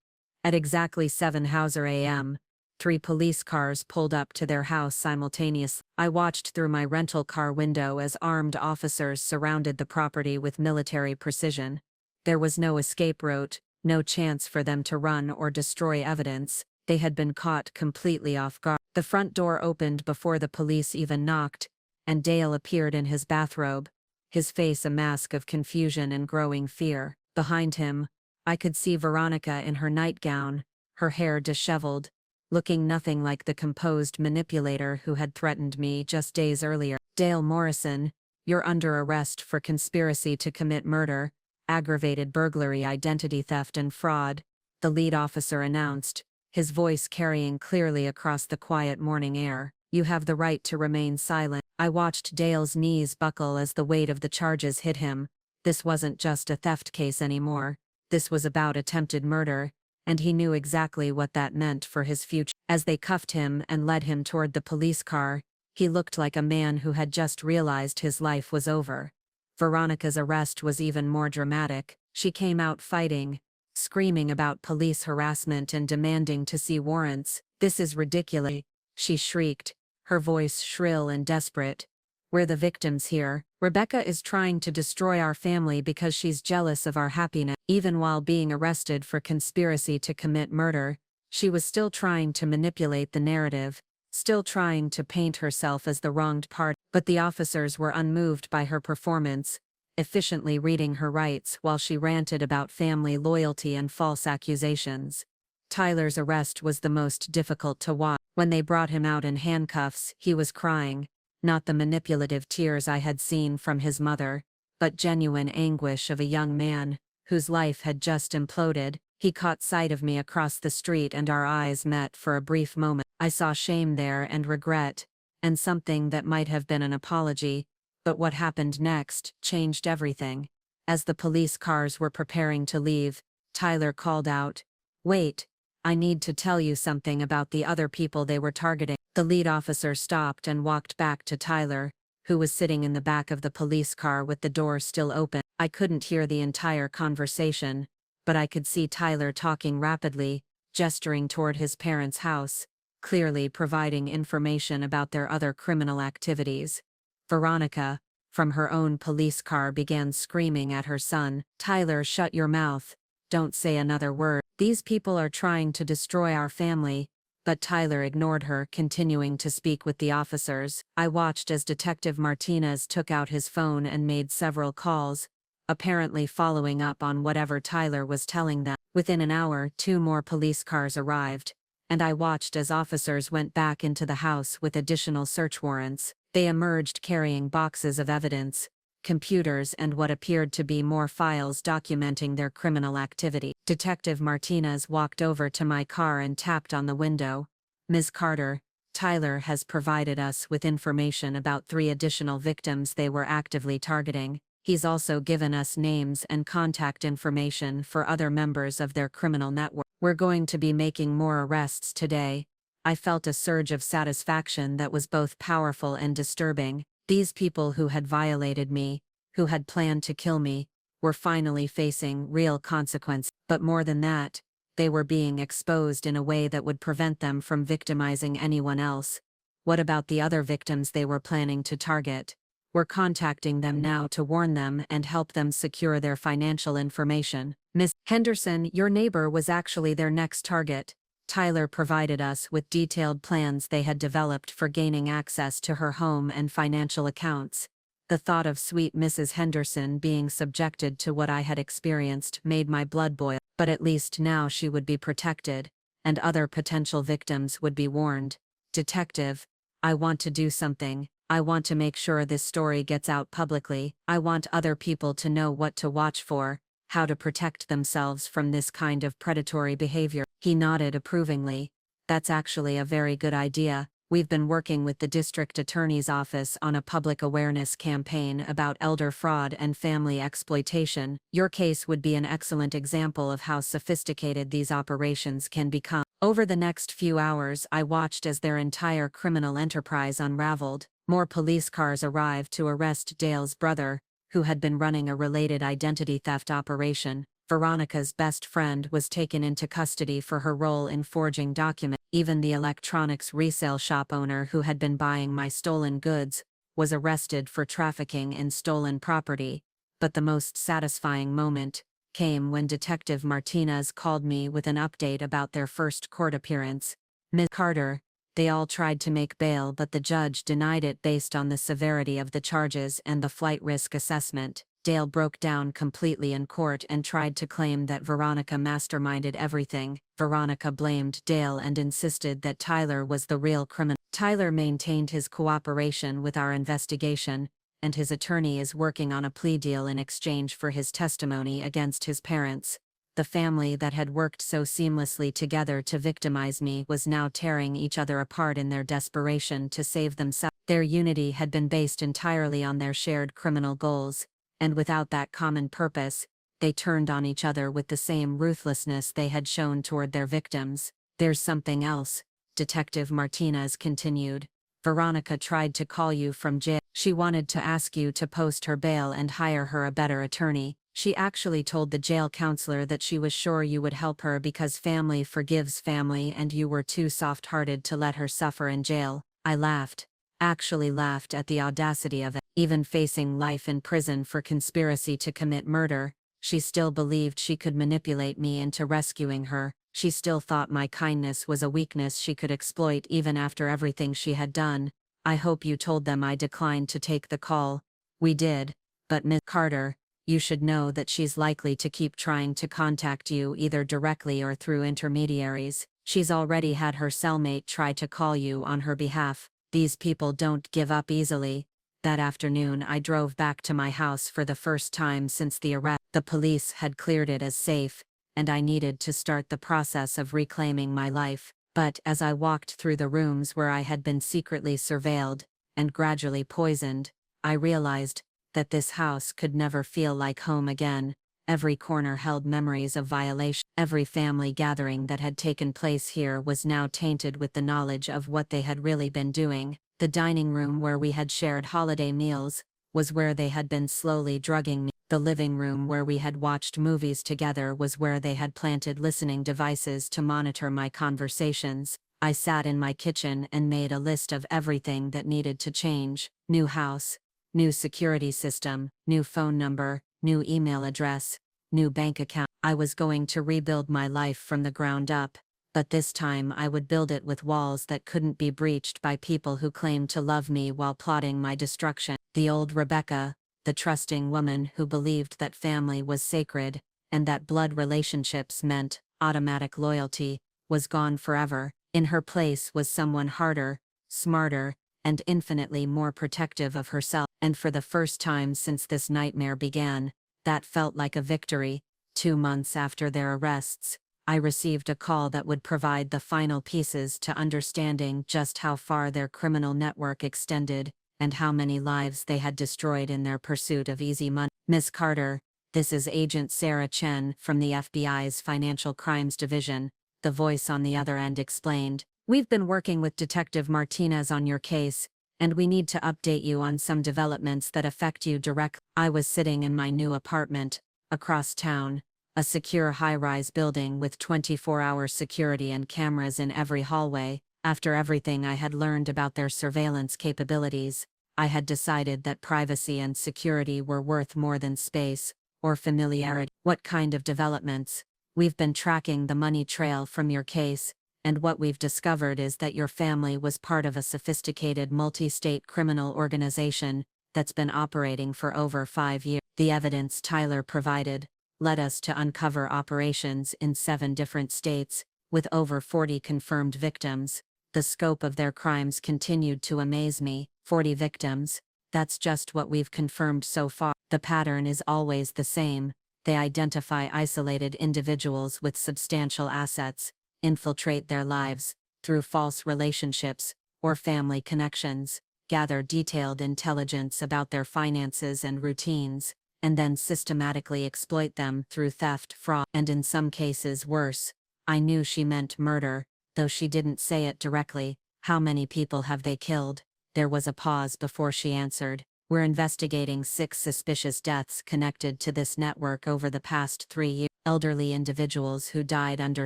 At exactly 7 a.m., 3 police cars pulled up to their house simultaneously. I watched through my rental car window as armed officers surrounded the property with military precision. There was no escape route, no chance for them to run or destroy evidence. They had been caught completely off guard. The front door opened before the police even knocked, and Dale appeared in his bathrobe, his face a mask of confusion and growing fear. Behind him, I could see Veronica in her nightgown, her hair disheveled, looking nothing like the composed manipulator who had threatened me just days earlier. "Dale Morrison, you're under arrest for conspiracy to commit murder, aggravated burglary, identity theft and fraud," the lead officer announced, his voice carrying clearly across the quiet morning air. "You have the right to remain silent." I watched Dale's knees buckle as the weight of the charges hit him. This wasn't just a theft case anymore. This was about attempted murder, and he knew exactly what that meant for his future. As they cuffed him and led him toward the police car, he looked like a man who had just realized his life was over. Veronica's arrest was even more dramatic. She came out fighting, screaming about police harassment and demanding to see warrants. "This is ridiculous," she shrieked, her voice shrill and desperate. "We're the victims here. Rebecca is trying to destroy our family because she's jealous of our happiness." Even while being arrested for conspiracy to commit murder, she was still trying to manipulate the narrative, still trying to paint herself as the wronged party. But the officers were unmoved by her performance, efficiently reading her rights while she ranted about family loyalty and false accusations. Tyler's arrest was the most difficult to watch. When they brought him out in handcuffs, he was crying, not the manipulative tears I had seen from his mother, but genuine anguish of a young man whose life had just imploded. He caught sight of me across the street and our eyes met for a brief moment. I saw shame there and regret, and something that might have been an apology, but what happened next changed everything. As the police cars were preparing to leave, Tyler called out, "Wait, I need to tell you something about the other people they were targeting." The lead officer stopped and walked back to Tyler, who was sitting in the back of the police car with the door still open. I couldn't hear the entire conversation, but I could see Tyler talking rapidly, gesturing toward his parents' house, clearly providing information about their other criminal activities. Veronica, from her own police car, began screaming at her son, "Tyler, shut your mouth. Don't say another word. These people are trying to destroy our family." But Tyler ignored her, continuing to speak with the officers. I watched as Detective Martinez took out his phone and made several calls, apparently following up on whatever Tyler was telling them. Within an hour, 2 more police cars arrived, and I watched as officers went back into the house with additional search warrants. They emerged carrying boxes of evidence, computers and what appeared to be more files documenting their criminal activity. Detective Martinez walked over to my car and tapped on the window. "Ms. Carter, Tyler has provided us with information about 3 additional victims they were actively targeting. He's also given us names and contact information for other members of their criminal network. We're going to be making more arrests today." I felt a surge of satisfaction that was both powerful and disturbing. These people who had violated me, who had planned to kill me, were finally facing real consequences. But more than that, they were being exposed in a way that would prevent them from victimizing anyone else. What about the other victims they were planning to target? We're contacting them now to warn them and help them secure their financial information. "Miss Henderson, your neighbor was actually their next target." Tyler provided us with detailed plans they had developed for gaining access to her home and financial accounts. The thought of sweet Mrs. Henderson being subjected to what I had experienced made my blood boil. But at least now she would be protected, and other potential victims would be warned. "Detective, I want to do something. I want to make sure this story gets out publicly. I want other people to know what to watch for, how to protect themselves from this kind of predatory behavior." He nodded approvingly. "That's actually a very good idea. We've been working with the district attorney's office on a public awareness campaign about elder fraud and family exploitation. Your case would be an excellent example of how sophisticated these operations can become." Over the next few hours, I watched as their entire criminal enterprise unraveled. More police cars arrived to arrest Dale's brother, who had been running a related identity theft operation. Veronica's best friend was taken into custody for her role in forging documents. Even the electronics resale shop owner who had been buying my stolen goods was arrested for trafficking in stolen property. But the most satisfying moment came when Detective Martinez called me with an update about their first court appearance. "Ms. Carter, they all tried to make bail, but the judge denied it based on the severity of the charges and the flight risk assessment. Dale broke down completely in court and tried to claim that Veronica masterminded everything. Veronica blamed Dale and insisted that Tyler was the real criminal. Tyler maintained his cooperation with our investigation, and his attorney is working on a plea deal in exchange for his testimony against his parents. The family that had worked so seamlessly together to victimize me was now tearing each other apart in their desperation to save themselves. Their unity had been based entirely on their shared criminal goals, and without that common purpose, they turned on each other with the same ruthlessness they had shown toward their victims. "There's something else," Detective Martinez continued. "Veronica tried to call you from jail. She wanted to ask you to post her bail and hire her a better attorney. She actually told the jail counselor that she was sure you would help her because family forgives family and you were too soft-hearted to let her suffer in jail." I laughed. Actually laughed at the audacity of it. Even facing life in prison for conspiracy to commit murder, she still believed she could manipulate me into rescuing her. She still thought my kindness was a weakness she could exploit even after everything she had done. "I hope you told them I declined to take the call." "We did, but Miss Carter, you should know that she's likely to keep trying to contact you either directly or through intermediaries. She's already had her cellmate try to call you on her behalf. These people don't give up easily." That afternoon I drove back to my house for the first time since the arrest. The police had cleared it as safe, and I needed to start the process of reclaiming my life. But as I walked through the rooms where I had been secretly surveilled, and gradually poisoned, I realized that this house could never feel like home again. Every corner held memories of violation. Every family gathering that had taken place here was now tainted with the knowledge of what they had really been doing. The dining room where we had shared holiday meals was where they had been slowly drugging me. The living room where we had watched movies together was where they had planted listening devices to monitor my conversations. I sat in my kitchen and made a list of everything that needed to change. New house, new security system, new phone number, new email address, new bank account. I was going to rebuild my life from the ground up, but this time I would build it with walls that couldn't be breached by people who claimed to love me while plotting my destruction. The old Rebecca, the trusting woman who believed that family was sacred, and that blood relationships meant automatic loyalty, was gone forever. In her place was someone harder, smarter, and infinitely more protective of herself. And for the first time since this nightmare began, that felt like a victory. 2 months after their arrests, I received a call that would provide the final pieces to understanding just how far their criminal network extended, and how many lives they had destroyed in their pursuit of easy money. "Miss Carter, this is Agent Sarah Chen from the FBI's Financial Crimes Division," the voice on the other end explained. "We've been working with Detective Martinez on your case, and we need to update you on some developments that affect you directly." I was sitting in my new apartment, across town, a secure high-rise building with 24-hour security and cameras in every hallway. After everything I had learned about their surveillance capabilities, I had decided that privacy and security were worth more than space or familiarity. "What kind of developments?" "We've been tracking the money trail from your case, and what we've discovered is that your family was part of a sophisticated multi-state criminal organization that's been operating for over 5 years. The evidence Tyler provided led us to uncover operations in 7 different states, with over 40 confirmed victims. The scope of their crimes continued to amaze me. 40 victims, that's just what we've confirmed so far. The pattern is always the same. They identify isolated individuals with substantial assets, infiltrate their lives through false relationships or family connections, gather detailed intelligence about their finances and routines, and then systematically exploit them through theft, fraud, and in some cases worse." I knew she meant murder, though she didn't say it directly. "How many people have they killed?" There was a pause before she answered. "We're investigating 6 suspicious deaths connected to this network over the past 3 years. Elderly individuals who died under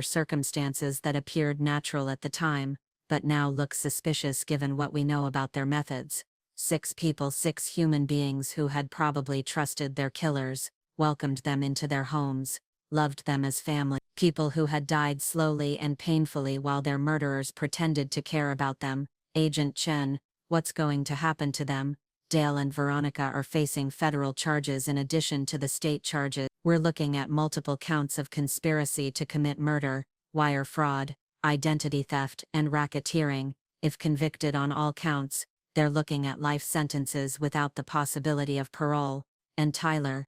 circumstances that appeared natural at the time, but now look suspicious given what we know about their methods. 6 people, 6 human beings who had probably trusted their killers, welcomed them into their homes, loved them as family. People who had died slowly and painfully while their murderers pretended to care about them. Agent Chen, what's going to happen to them?" Dale and Veronica are facing federal charges in addition to the state charges. We're looking at multiple counts of conspiracy to commit murder, wire fraud, identity theft, and racketeering. If convicted on all counts, they're looking at life sentences without the possibility of parole. And Tyler's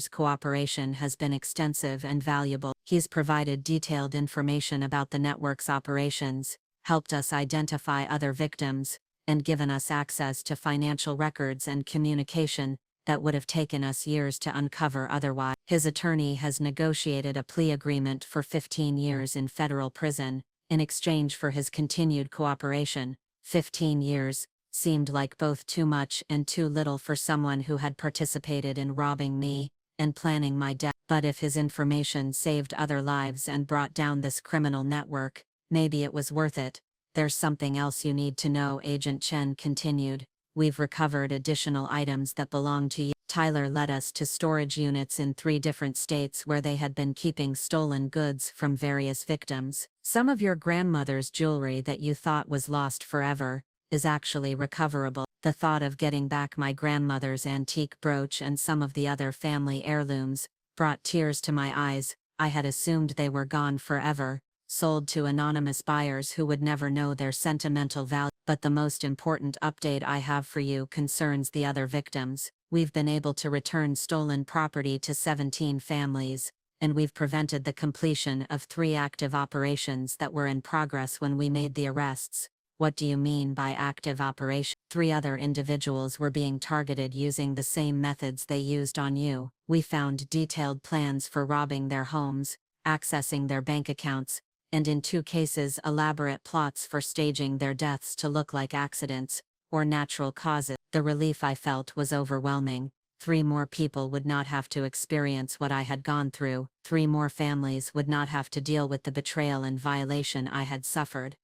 cooperation has been extensive and valuable. He's provided detailed information about the network's operations, helped us identify other victims, and given us access to financial records and communication that would have taken us years to uncover otherwise. His attorney has negotiated a plea agreement for 15 years in federal prison, in exchange for his continued cooperation. 15 years seemed like both too much and too little for someone who had participated in robbing me and planning my death. But if his information saved other lives and brought down this criminal network, maybe it was worth it. There's something else you need to know, Agent Chen continued. We've recovered additional items that belong to you. Tyler led us to storage units in 3 different states where they had been keeping stolen goods from various victims. Some of your grandmother's jewelry that you thought was lost forever is actually recoverable. The thought of getting back my grandmother's antique brooch and some of the other family heirlooms brought tears to my eyes. I had assumed they were gone forever, sold to anonymous buyers who would never know their sentimental value. But the most important update I have for you concerns the other victims. We've been able to return stolen property to 17 families, and we've prevented the completion of 3 active operations that were in progress when we made the arrests. What do you mean by active operation? 3 other individuals were being targeted using the same methods they used on you. We found detailed plans for robbing their homes, accessing their bank accounts, and in 2 cases elaborate plots for staging their deaths to look like accidents or natural causes. The relief I felt was overwhelming. 3 more people would not have to experience what I had gone through. 3 more families would not have to deal with the betrayal and violation I had suffered.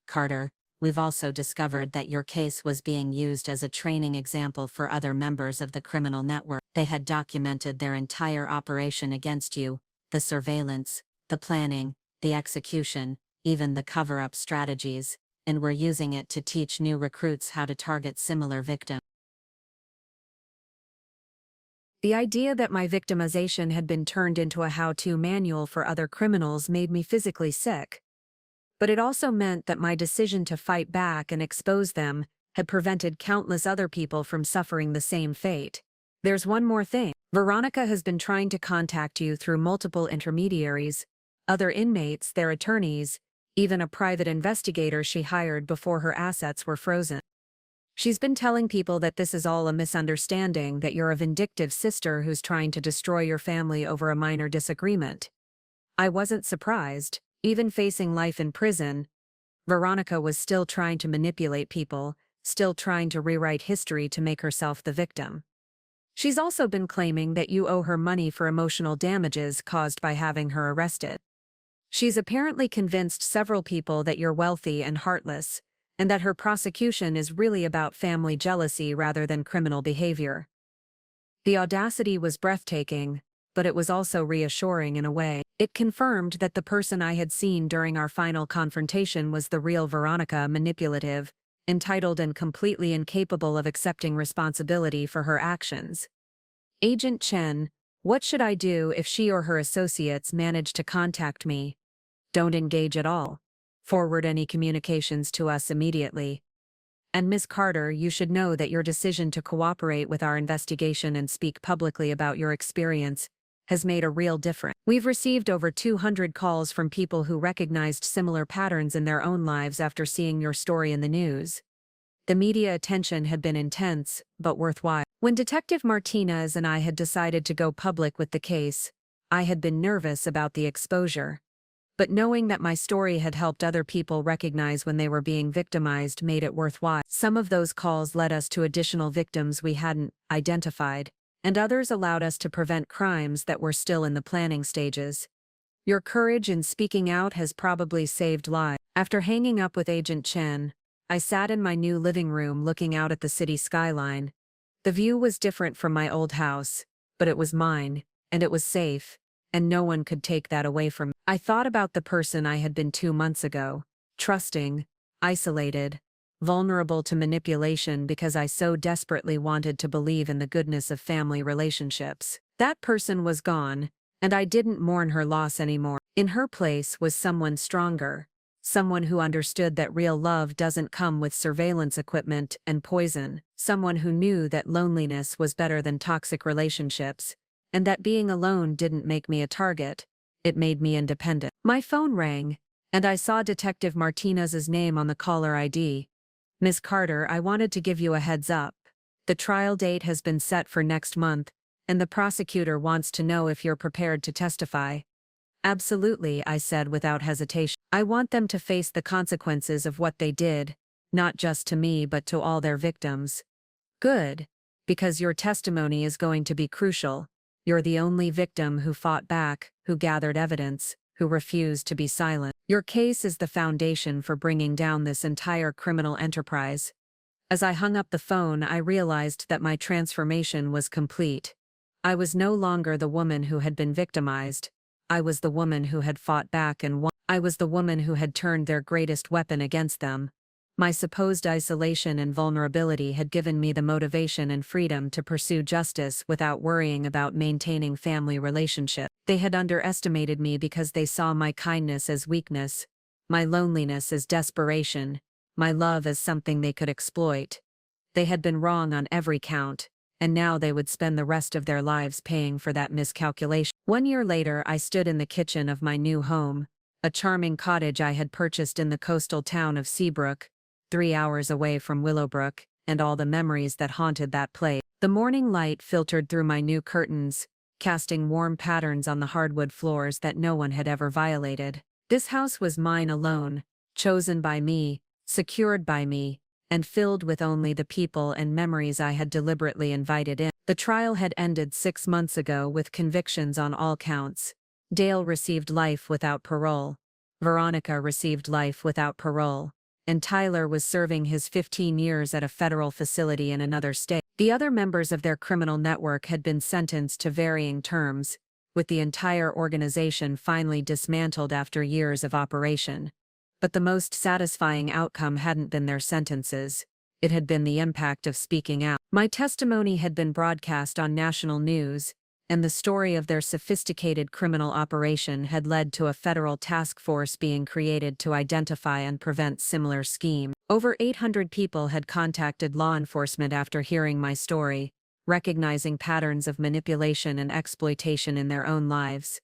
Carter, we've also discovered that your case was being used as a training example for other members of the criminal network. They had documented their entire operation against you, the surveillance, the planning, the execution, even the cover-up strategies, and were using it to teach new recruits how to target similar victims. The idea that my victimization had been turned into a how-to manual for other criminals made me physically sick. But it also meant that my decision to fight back and expose them had prevented countless other people from suffering the same fate. There's one more thing. Veronica has been trying to contact you through multiple intermediaries, other inmates, their attorneys, even a private investigator she hired before her assets were frozen. She's been telling people that this is all a misunderstanding, that you're a vindictive sister who's trying to destroy your family over a minor disagreement. I wasn't surprised. Even facing life in prison, Veronica was still trying to manipulate people, still trying to rewrite history to make herself the victim. She's also been claiming that you owe her money for emotional damages caused by having her arrested. She's apparently convinced several people that you're wealthy and heartless, and that her prosecution is really about family jealousy rather than criminal behavior. The audacity was breathtaking, but it was also reassuring in a way. It confirmed that the person I had seen during our final confrontation was the real Veronica, manipulative, entitled, and completely incapable of accepting responsibility for her actions. Agent Chen, what should I do if she or her associates manage to contact me? Don't engage at all. Forward any communications to us immediately. And Ms. Carter, you should know that your decision to cooperate with our investigation and speak publicly about your experience has made a real difference. We've received over 200 calls from people who recognized similar patterns in their own lives after seeing your story in the news. The media attention had been intense, but worthwhile. When Detective Martinez and I had decided to go public with the case, I had been nervous about the exposure. But knowing that my story had helped other people recognize when they were being victimized made it worthwhile. Some of those calls led us to additional victims we hadn't identified, and others allowed us to prevent crimes that were still in the planning stages. Your courage in speaking out has probably saved lives. After hanging up with Agent Chen, I sat in my new living room looking out at the city skyline. The view was different from my old house, but it was mine, and it was safe, and no one could take that away from me. I thought about the person I had been 2 months ago, trusting, isolated, vulnerable to manipulation because I so desperately wanted to believe in the goodness of family relationships. That person was gone, and I didn't mourn her loss anymore. In her place was someone stronger. Someone who understood that real love doesn't come with surveillance equipment and poison. Someone who knew that loneliness was better than toxic relationships, and that being alone didn't make me a target, it made me independent. My phone rang, and I saw Detective Martinez's name on the caller ID. Miss Carter, I wanted to give you a heads up. The trial date has been set for next month, and the prosecutor wants to know if you're prepared to testify. Absolutely, I said without hesitation. I want them to face the consequences of what they did, not just to me but to all their victims. Good, because your testimony is going to be crucial. You're the only victim who fought back, who gathered evidence, who refused to be silent. Your case is the foundation for bringing down this entire criminal enterprise. As I hung up the phone, I realized that my transformation was complete. I was no longer the woman who had been victimized. I was the woman who had fought back and won. I was the woman who had turned their greatest weapon against them. My supposed isolation and vulnerability had given me the motivation and freedom to pursue justice without worrying about maintaining family relationships. They had underestimated me because they saw my kindness as weakness, my loneliness as desperation, my love as something they could exploit. They had been wrong on every count, and now they would spend the rest of their lives paying for that miscalculation. 1 year later, I stood in the kitchen of my new home, a charming cottage I had purchased in the coastal town of Seabrook, 3 hours away from Willowbrook, and all the memories that haunted that place. The morning light filtered through my new curtains, casting warm patterns on the hardwood floors that no one had ever violated. This house was mine alone, chosen by me, secured by me, and filled with only the people and memories I had deliberately invited in. The trial had ended 6 months ago with convictions on all counts. Dale received life without parole. Veronica received life without parole. And Tyler was serving his 15 years at a federal facility in another state. The other members of their criminal network had been sentenced to varying terms, with the entire organization finally dismantled after years of operation. But the most satisfying outcome hadn't been their sentences. It had been the impact of speaking out. My testimony had been broadcast on national news, and the story of their sophisticated criminal operation had led to a federal task force being created to identify and prevent similar schemes. Over 800 people had contacted law enforcement after hearing my story, recognizing patterns of manipulation and exploitation in their own lives.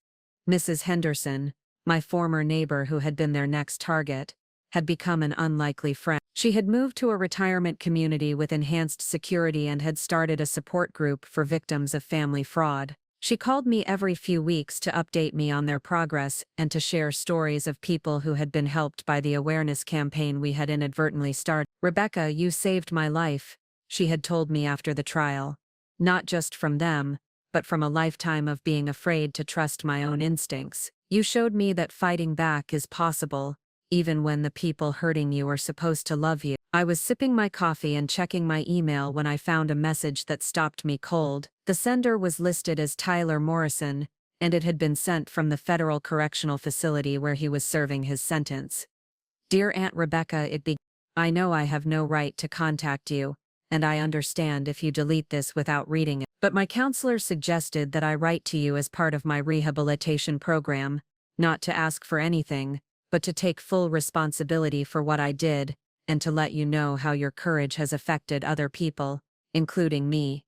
Mrs. Henderson, my former neighbor who had been their next target, had become an unlikely friend. She had moved to a retirement community with enhanced security and had started a support group for victims of family fraud. She called me every few weeks to update me on their progress and to share stories of people who had been helped by the awareness campaign we had inadvertently started. "Rebecca, you saved my life," she had told me after the trial. "Not just from them, but from a lifetime of being afraid to trust my own instincts. You showed me that fighting back is possible, even when the people hurting you are supposed to love you." I was sipping my coffee and checking my email when I found a message that stopped me cold. The sender was listed as Tyler Morrison, and it had been sent from the federal correctional facility where he was serving his sentence. "Dear Aunt Rebecca, I know I have no right to contact you, and I understand if you delete this without reading it. But my counselor suggested that I write to you as part of my rehabilitation program, not to ask for anything, but to take full responsibility for what I did, and to let you know how your courage has affected other people, including me."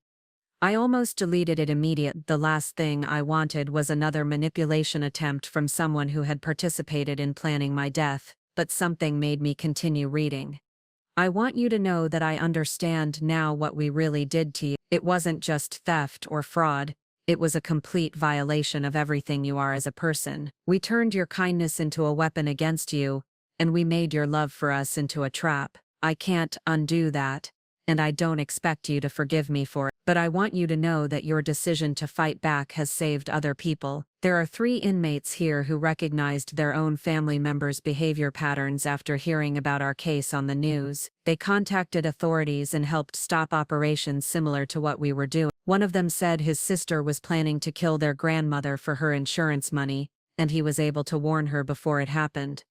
I almost deleted it immediately. The last thing I wanted was another manipulation attempt from someone who had participated in planning my death, but something made me continue reading. "I want you to know that I understand now what we really did to you. It wasn't just theft or fraud. It was a complete violation of everything you are as a person. We turned your kindness into a weapon against you, and we made your love for us into a trap. I can't undo that, and I don't expect you to forgive me for it. But I want you to know that your decision to fight back has saved other people. There are 3 inmates here who recognized their own family members' behavior patterns after hearing about our case on the news. They contacted authorities and helped stop operations similar to what we were doing. One of them said his sister was planning to kill their grandmother for her insurance money, and he was able to warn her before it happened."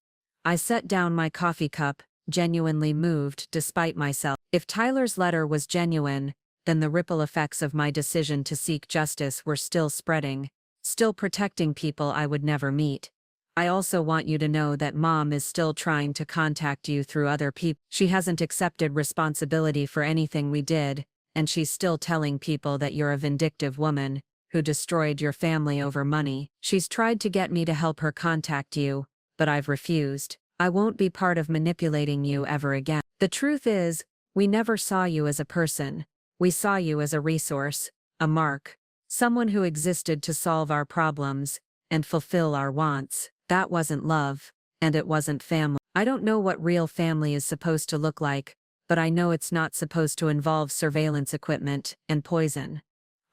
I set down my coffee cup, genuinely moved despite myself. If Tyler's letter was genuine, then the ripple effects of my decision to seek justice were still spreading, still protecting people I would never meet. I also want you to know that Mom is still trying to contact you through other people. She hasn't accepted responsibility for anything we did, and she's still telling people that you're a vindictive woman who destroyed your family over money. She's tried to get me to help her contact you, but I've refused. I won't be part of manipulating you ever again. The truth is, we never saw you as a person. We saw you as a resource, a mark, someone who existed to solve our problems and fulfill our wants. That wasn't love, and it wasn't family. I don't know what real family is supposed to look like, but I know it's not supposed to involve surveillance equipment and poison.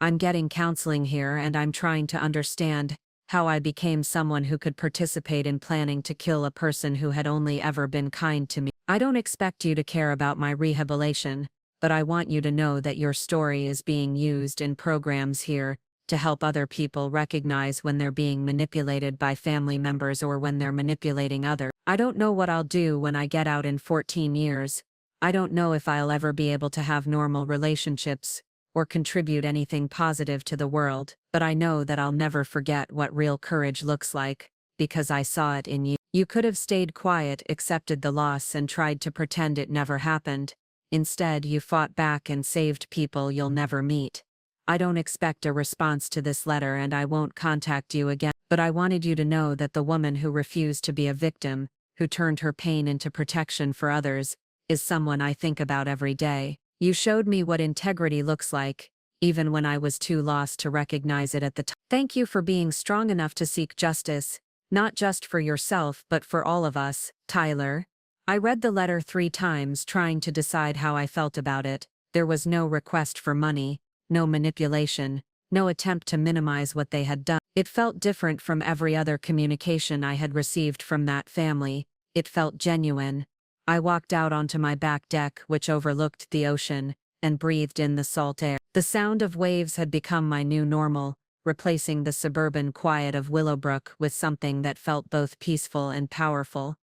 I'm getting counseling here, and I'm trying to understand how I became someone who could participate in planning to kill a person who had only ever been kind to me. I don't expect you to care about my rehabilitation, but I want you to know that your story is being used in programs here to help other people recognize when they're being manipulated by family members or when they're manipulating others. I don't know what I'll do when I get out in 14 years. I don't know if I'll ever be able to have normal relationships or contribute anything positive to the world, but I know that I'll never forget what real courage looks like, because I saw it in you. You could have stayed quiet, accepted the loss, and tried to pretend it never happened. Instead, you fought back and saved people you'll never meet. I don't expect a response to this letter, and I won't contact you again, but I wanted you to know that the woman who refused to be a victim, who turned her pain into protection for others, is someone I think about every day. You showed me what integrity looks like, even when I was too lost to recognize it at the time. Thank you for being strong enough to seek justice, not just for yourself but for all of us, Tyler. I read the letter 3 times trying to decide how I felt about it. There was no request for money, no manipulation, no attempt to minimize what they had done. It felt different from every other communication I had received from that family. It felt genuine. I walked out onto my back deck, which overlooked the ocean, and breathed in the salt air. The sound of waves had become my new normal, replacing the suburban quiet of Willowbrook with something that felt both peaceful and powerful.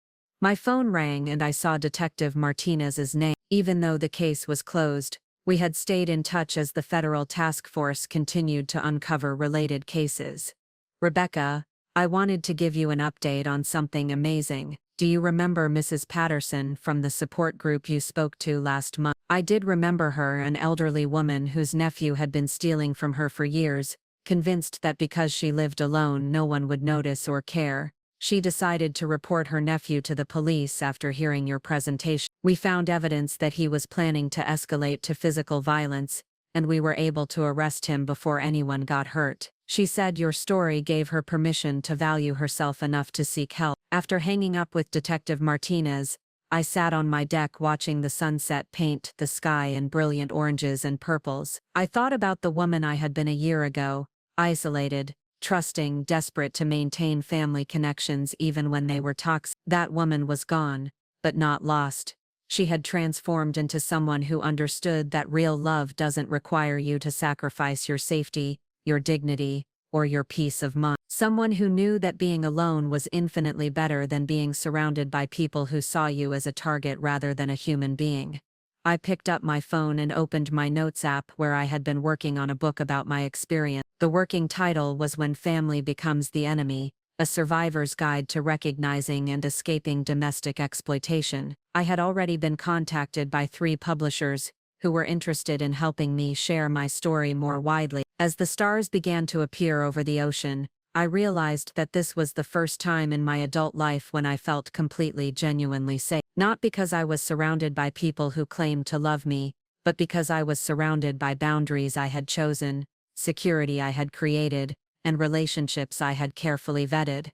My phone rang and I saw Detective Martinez's name. Even though the case was closed, we had stayed in touch as the federal task force continued to uncover related cases. Rebecca, I wanted to give you an update on something amazing. Do you remember Mrs. Patterson from the support group you spoke to last month? I did remember her, an elderly woman whose nephew had been stealing from her for years, convinced that because she lived alone no one would notice or care. She decided to report her nephew to the police after hearing your presentation. We found evidence that he was planning to escalate to physical violence, and we were able to arrest him before anyone got hurt. She said your story gave her permission to value herself enough to seek help. After hanging up with Detective Martinez, I sat on my deck watching the sunset paint the sky in brilliant oranges and purples. I thought about the woman I had been a year ago, isolated, trusting, desperate to maintain family connections even when they were toxic. That woman was gone, but not lost. She had transformed into someone who understood that real love doesn't require you to sacrifice your safety, your dignity, or your peace of mind. Someone who knew that being alone was infinitely better than being surrounded by people who saw you as a target rather than a human being. I picked up my phone and opened my notes app where I had been working on a book about my experience. The working title was When Family Becomes the Enemy, A Survivor's Guide to Recognizing and Escaping Domestic Exploitation. I had already been contacted by 3 publishers who were interested in helping me share my story more widely. As the stars began to appear over the ocean, I realized that this was the first time in my adult life when I felt completely, genuinely safe. Not because I was surrounded by people who claimed to love me, but because I was surrounded by boundaries I had chosen, security I had created, and relationships I had carefully vetted.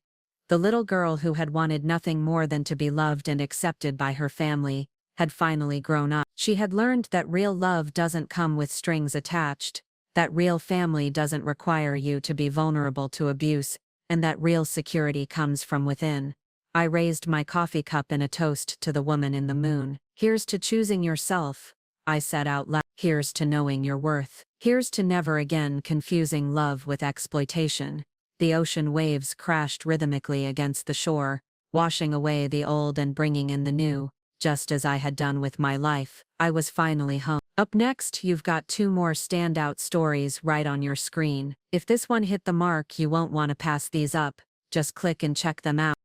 The little girl who had wanted nothing more than to be loved and accepted by her family had finally grown up. She had learned that real love doesn't come with strings attached, that real family doesn't require you to be vulnerable to abuse, and that real security comes from within. I raised my coffee cup in a toast to the woman in the moon. Here's to choosing yourself, I said out loud. Here's to knowing your worth. Here's to never again confusing love with exploitation. The ocean waves crashed rhythmically against the shore, washing away the old and bringing in the new. just as I had done with my life. I was finally home. Up next, you've got 2 more standout stories right on your screen. If this one hit the mark, you won't want to pass these up. Just click and check them out.